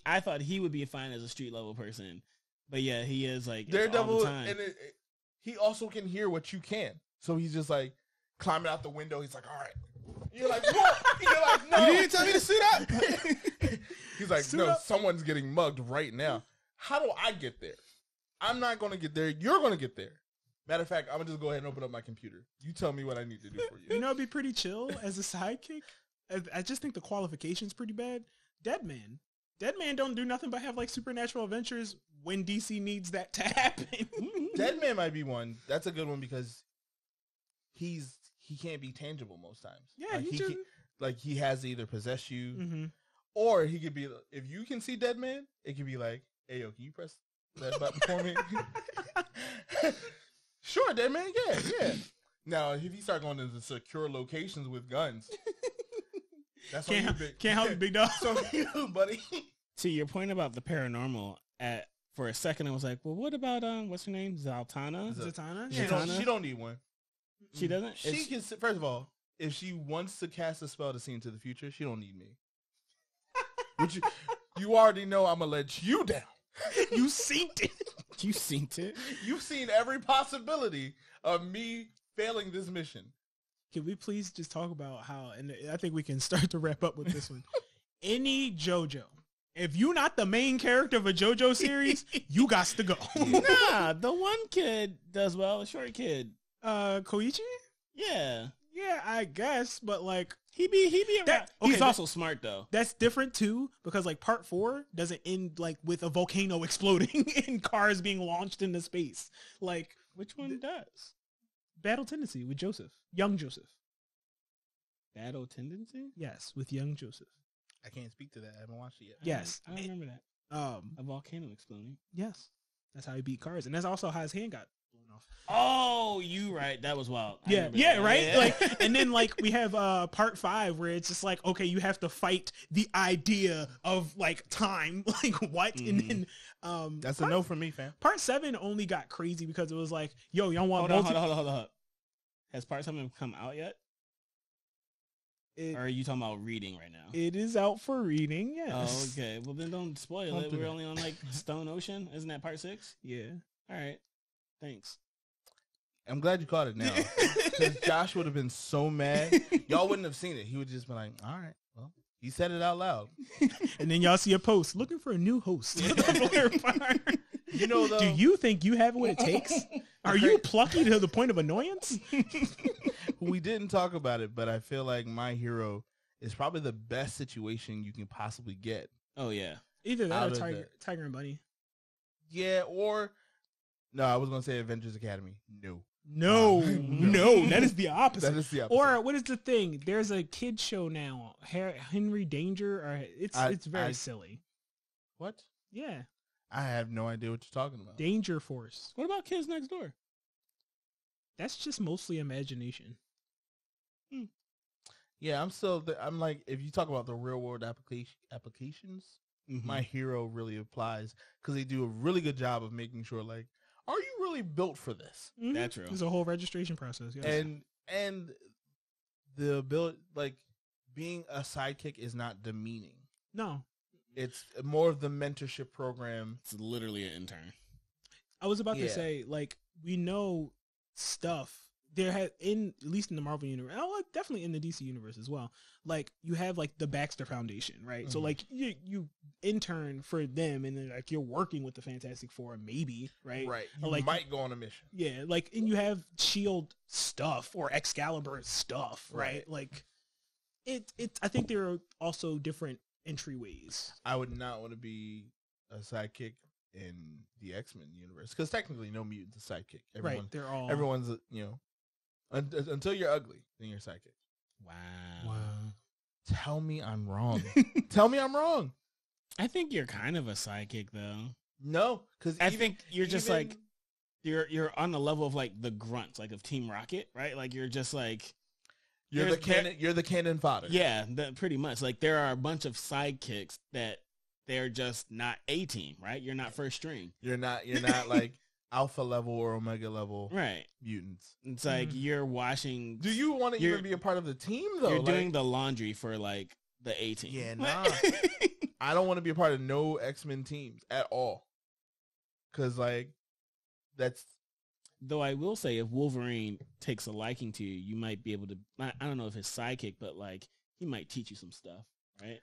I thought he would be fine as a street level person, but yeah, he is like all Daredevil, the time. and he also can hear what you can. So he's just like climbing out the window. He's like, "All right." You're like, "What?" You're like, "No." You didn't tell me to suit up. He's like, Suit "No, up. someone's getting mugged right now. How do I get there? I'm not going to get there. You're going to get there." Matter of fact, I'm going to just go ahead and open up my computer. You tell me what I need to do for you. You know, it'd be pretty chill as a sidekick. I just think the qualification's pretty bad. Deadman don't do nothing but have like supernatural adventures when DC needs that to happen. Deadman might be one. That's a good one because he can't be tangible most times. Yeah, like, he just... like he has to either possess you Mm-hmm. or he could be, if you can see Deadman, it could be like, "Hey, yo, can you press that button for me?" Sure, Deadman, yeah. Now, if you start going into secure locations with guns, that's on you, big. Can't help you, big dog. So you, buddy. To your point about the paranormal, for a second I was like, well, what about what's her name, Zaltana? Zatanna? She don't need one. She doesn't. She can. First of all, if she wants to cast a spell to see into the future, she don't need me. Which you already know, I'm gonna let you down. You seen it. You seen it? You've seen every possibility of me failing this mission. Can we please just talk about how, and I think we can start to wrap up with this one. Any JoJo, if you're not the main character of a JoJo series, you got to go. Nah, the one kid does well, the short kid. Koichi? Yeah. Yeah, I guess, but like He be around. That- okay, He's that- also smart though. that's different too, because like part 4 doesn't end like with a volcano exploding and cars being launched into space. Like Which one does? Battle Tendency with Joseph, young Joseph. Battle Tendency? Yes, with young Joseph. I can't speak to that. I haven't watched it yet. Yes. I don't remember that. A volcano exploding. Yes, that's how he beat cars, and that's also how his hand got blown off. Oh, you right. That was wild. I Yeah, remember yeah, that. right. Yeah. Like, and then like we have part 5 where it's just like, okay, you have to fight the idea of like time, like what, and then That's a no for me, fam. part 7 only got crazy because it was like, yo, y'all want Hold on. Has part 7 come out yet? Or are you talking about reading right now? It is out for reading. Oh, Yes. okay. Well, then don't spoil Don't it. do We're that. only on like Stone Ocean. Isn't that part 6? Yeah. All right. Thanks. I'm glad you caught it now. Because Josh would have been so mad. Y'all wouldn't have seen it. He would just be like, "All right, well, he said it out loud." And then y'all see a post looking for a new host. For the Blair Bar. You know, though. Do you think you have what it takes? Are you plucky to the point of annoyance? We didn't talk about it, but I feel like My Hero is probably the best situation you can possibly get. Oh yeah. Either that Out or of Tiger and Bunny. Yeah, or no, I was gonna say Avengers Academy. No. No, No. no, that is the opposite. That is the opposite. Or what is the thing? There's a kid show now, Henry Danger, or it's very silly. What? Yeah, I have no idea what you're talking about. Danger Force. What about Kids Next Door? That's just mostly imagination. Yeah, I'm like, if you talk about the real world applications, My Hero really applies because they do a really good job of making sure, like, are you really built for this? Mm-hmm. That's true. There's a whole registration process. Yes. And the ability, like, being a sidekick is not demeaning. No, It's more of the mentorship program. It's literally an intern. I was about to say, like, we know stuff. There had at least in the Marvel universe, definitely in the DC universe as well. Like, you have like the Baxter Foundation, right? Mm-hmm. So like you intern for them, and then like you're working with the Fantastic Four, maybe, right? Right. You like, might go on a mission. Yeah, like, and you have Shield stuff or Excalibur stuff, right? Like, it. I think there are also different entryways. I would not want to be a sidekick in the X-Men universe because technically no mutant's a sidekick. Everyone's until you're ugly, then you're sidekick. Wow. Tell me I'm wrong. Tell me I'm wrong. I think you're kind of a sidekick though. No, because I think you're just like you're on the level of like the grunts, like of Team Rocket, right? Like you're just like you're the cannon fodder. Yeah, pretty much. Like there are a bunch of sidekicks that they're just not A team, right? You're not first string. You're not like alpha level or omega level mutants. It's like you're washing. Do you want to even be a part of the team though? You're doing the laundry for like the A team. Yeah, nah. I don't want to be a part of no X-Men teams at all. Cause like that's. Though I will say, if Wolverine takes a liking to you, you might be able to. I don't know if his sidekick, but like he might teach you some stuff, right?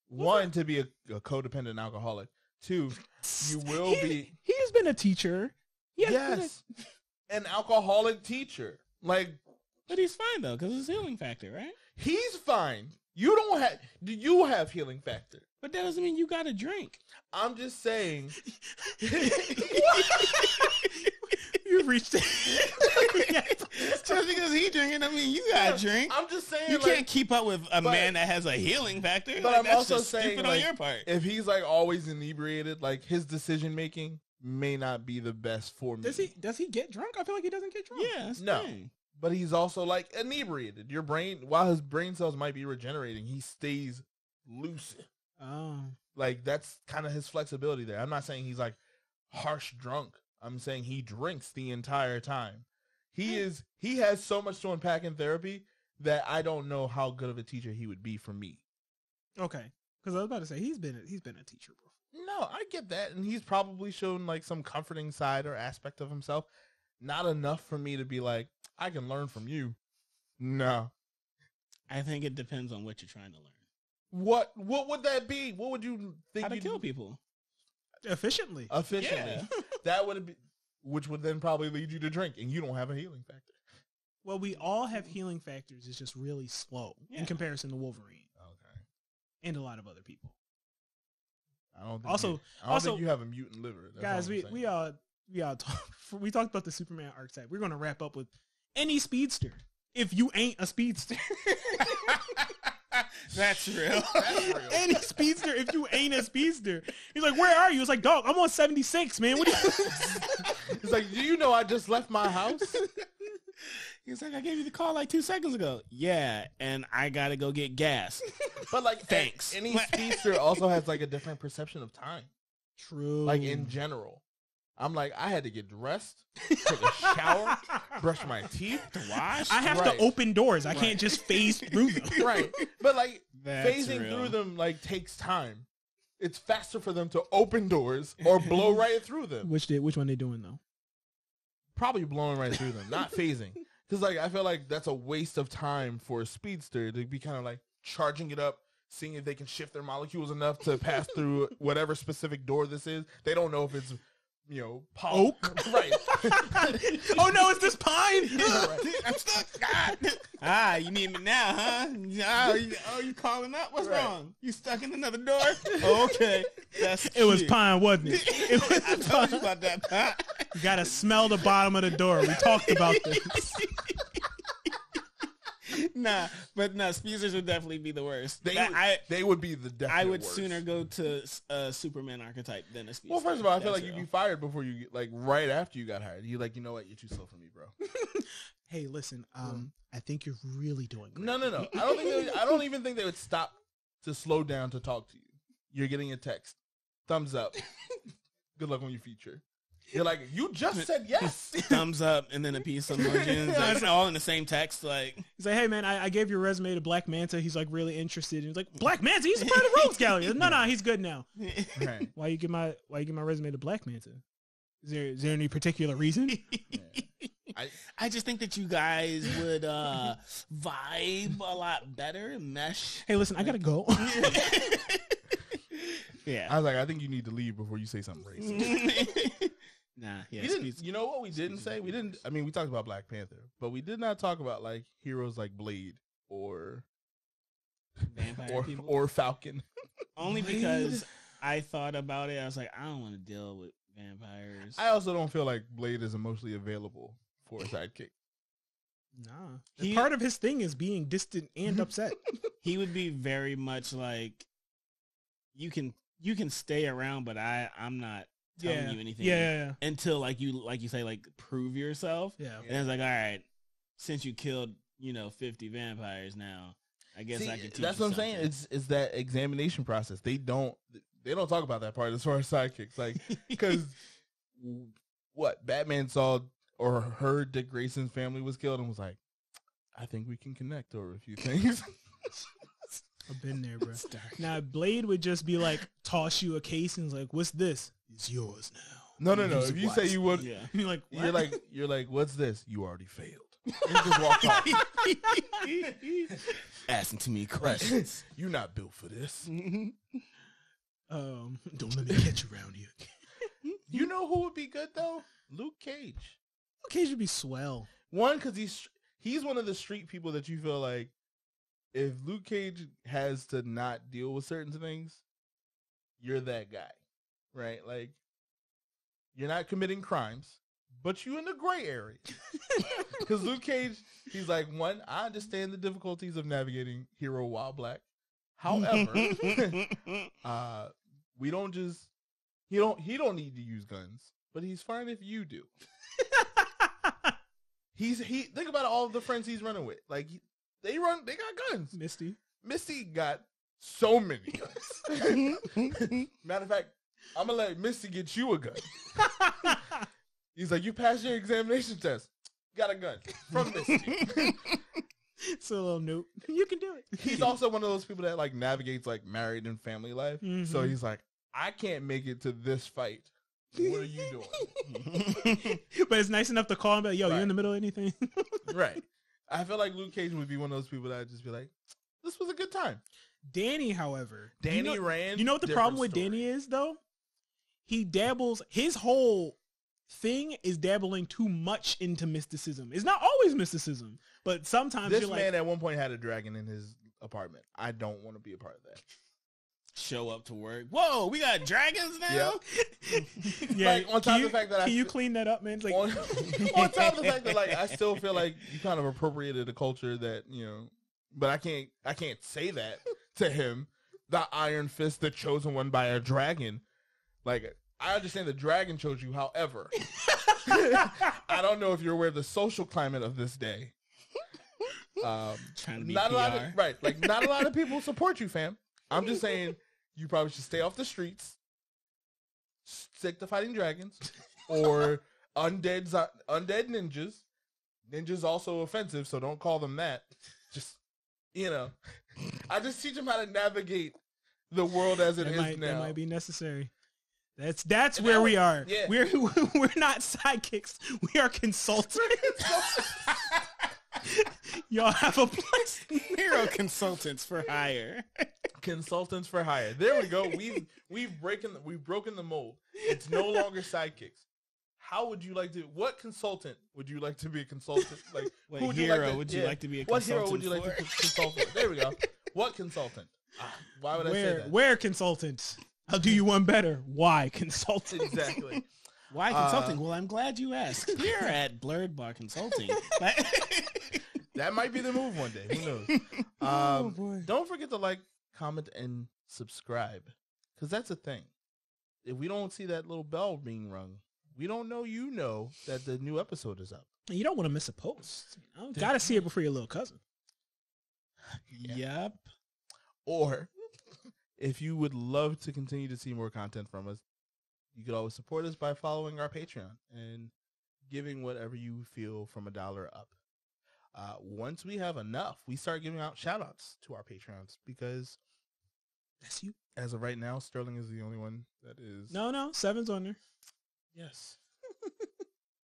One, to be a codependent alcoholic. Two, you will be. He has been a teacher. Yes, an alcoholic teacher. Like, but he's fine though because it's healing factor, right? He's fine. You don't have. Do you have healing factor? But that doesn't mean you got to drink. I'm just saying. You've reached it. Just because he drinking, I mean, you got to drink. I'm just saying. You can't keep up with a man that has a healing factor. But like, I'm that's also just saying, stupid like, on your part. If he's like always inebriated, like his decision making may not be the best for me. Does he get drunk? I feel like he doesn't get drunk. Yeah, that's no. Thing. But he's also like inebriated. Your brain, while his brain cells might be regenerating, he stays lucid. Oh. Like that's kind of his flexibility there. I'm not saying he's like harsh drunk. I'm saying he drinks the entire time. He has so much to unpack in therapy that I don't know how good of a teacher he would be for me. Okay. Because I was about to say he's been a teacher before. No, I get that. And he's probably shown like some comforting side or aspect of himself. Not enough for me to be like, I can learn from you. No. I think it depends on what you're trying to learn. What would that be? What would you think? How to kill people efficiently? Yeah. That would be, which would then probably lead you to drink, and you don't have a healing factor. Well, we all have healing factors. It's just really slow in comparison to Wolverine. Okay. And a lot of other people. I don't think you have a mutant liver. That's guys, we talked about the Superman archetype. We're going to wrap up with any speedster. If you ain't a speedster. That's real. Any speedster, if you ain't a speedster. He's like, where are you? It's like, dog, I'm on 76, man. What are you? It's like, do you know I just left my house? He's like, I gave you the call like 2 seconds ago. Yeah, and I got to go get gas. But like, thanks. Any speedster also has like a different perception of time. True. Like in general. I'm like, I had to get dressed, take a shower, brush my teeth, to wash. I have to open doors. I can't just phase through them. Right. But like That's phasing real. through them like takes time. It's faster for them to open doors or blow right through them. Which one they doing though? Probably blowing right through them, not phasing. Because like I feel like that's a waste of time for a speedster to be kind of like charging it up, seeing if they can shift their molecules enough to pass through whatever specific door this is. They don't know if it's Oak. Right. Oh no, it's this pine. I'm stuck. You need me now, huh? You calling up? What's wrong? You stuck in another door? Okay. It was pine, wasn't it? I told you about that pine. You gotta smell the bottom of the door. We talked about this. Nah, Speedsters would definitely be the worst. They would be the definite I would worst. sooner go to a Superman archetype than a Speedster. Well, first of all, I feel like you'd be fired before you right after you got hired. You're like, you know what? You're too slow for me, bro. Hey, listen. I think you're really doing great. No. I don't even think they would stop to slow down to talk to you. You're getting a text, thumbs up. Good luck on your feature. You're like, you just said yes. Thumbs up and then a piece of emojis. Like, all in the same text. Like, he's like, hey man, I gave your resume to Black Manta. He's like really interested. He's like, Black Manta? He's a part of the Rogues Gallery. No, he's good now. Right. Why you give my resume to Black Manta? Is there any particular reason? Yeah. I just think that you guys would vibe a lot better, mesh. Hey, listen, I gotta go. Yeah. I was like, I think you need to leave before you say something racist. Nah, yeah. You know what we didn't say? We talked about Black Panther, but we did not talk about like heroes like Blade or Vampire people. or Falcon. Only because I thought about it. I was like, I don't want to deal with vampires. I also don't feel like Blade is emotionally available for a sidekick. Nah. Part of his thing is being distant and upset. He would be very much like, you can stay around, but I'm not telling you anything. Yeah. Until like you say, like, prove yourself. Yeah. And it's like, all right, since you killed 50 vampires now, I guess I can teach that's you what I'm something. saying. It's that examination process. They don't talk about that part as far as sidekicks. Like, because what Batman saw or heard Dick Grayson's family was killed and was like, I think we can connect over a few things. I've been there, bro. Now, Blade would just be like, toss you a case and is like, what's this? It's yours now. No. If you say you would, Yeah. You're like, what? you're like, what's this? You already failed. And just walk off. Asking too many questions. You're not built for this. Don't let me catch you around here. You know who would be good though? Luke Cage. Luke Cage would be swell. One, because he's one of the street people that you feel like if Luke Cage has to not deal with certain things, you're that guy, right? Like, you're not committing crimes, but you in the gray area. Because Luke Cage, he's like, one, I understand the difficulties of navigating hero while black. However, we don't just he don't need to use guns, but he's fine if you do. He think about all of the friends he's running with. Like, they got guns. Misty got so many guns. Matter of fact, I'm gonna let Misty get you a gun. He's like, you passed your examination test. Got a gun from Misty. It's a little note. You can do it. He's also one of those people that like navigates like married and family life. Mm-hmm. So he's like, I can't make it to this fight. What are you doing? But it's nice enough to call him, be like, yo, Right. you in the middle of anything? Right. I feel like Luke Cage would be one of those people that I'd just be like, this was a good time. Danny, however. Danny ran. You know what the problem with Danny is, though? He dabbles, his whole thing is dabbling too much into mysticism. It's not always mysticism, but sometimes This you're man like, at one point had a dragon in his apartment. I don't want to be a part of that. Show up to work. Whoa, we got dragons now? yeah, Like, on top of the fact that can you clean that up, man? It's like, on top of the fact that like I still feel like you kind of appropriated a culture that, but I can't say that to him. The Iron Fist, the chosen one by a dragon. Like, I understand the dragon chose you, however, I don't know if you're aware of the social climate of this day. Trying to be Not PR. a lot of, right, like not a lot of people support you, fam. I'm just saying you probably should stay off the streets, stick to fighting dragons, or undead ninjas. Ninjas also offensive, so don't call them that. Just, I just teach them how to navigate the world as it is now. That might be necessary. That's where we are. Yeah. We're not sidekicks. We are consultants. Y'all have a plus. Hero consultants for hire. Consultants for hire. There we go. We've broken the mold. It's no longer sidekicks. How would you like to? What consultant would you like to be a consultant? Like, What who would hero you would you like to be a What consultant hero would you like to consult for? There we go. What consultant? Why would I say that? Where consultant? I'll do you one better. Why consultant? Exactly. Why consulting? Well, I'm glad you asked. Here at Blurred Bar Consulting. That might be the move one day. Who knows? Oh, boy. Don't forget to like, comment, and subscribe, because that's a thing. If we don't see that little bell being rung, we don't know you know that the new episode is up. You don't want to miss a post. You got to see it before your little cousin. Yep. Or if you would love to continue to see more content from us, you could always support us by following our Patreon and giving whatever you feel from $1 up. Once we have enough, we start giving out shout-outs to our Patreons, because That's you. as of right now, Sterling is the only one that is... No, 7's on there. Yes.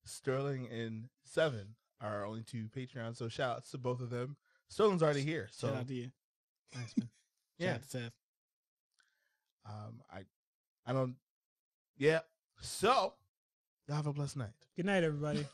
Sterling and 7 are our only 2 Patreons, so shout-outs to both of them. Sterling's already here, so... Shout out to you. Nice, man. Yeah. Shout out to Seth. I don't... Yeah. So, y'all have a blessed night. Good night, everybody.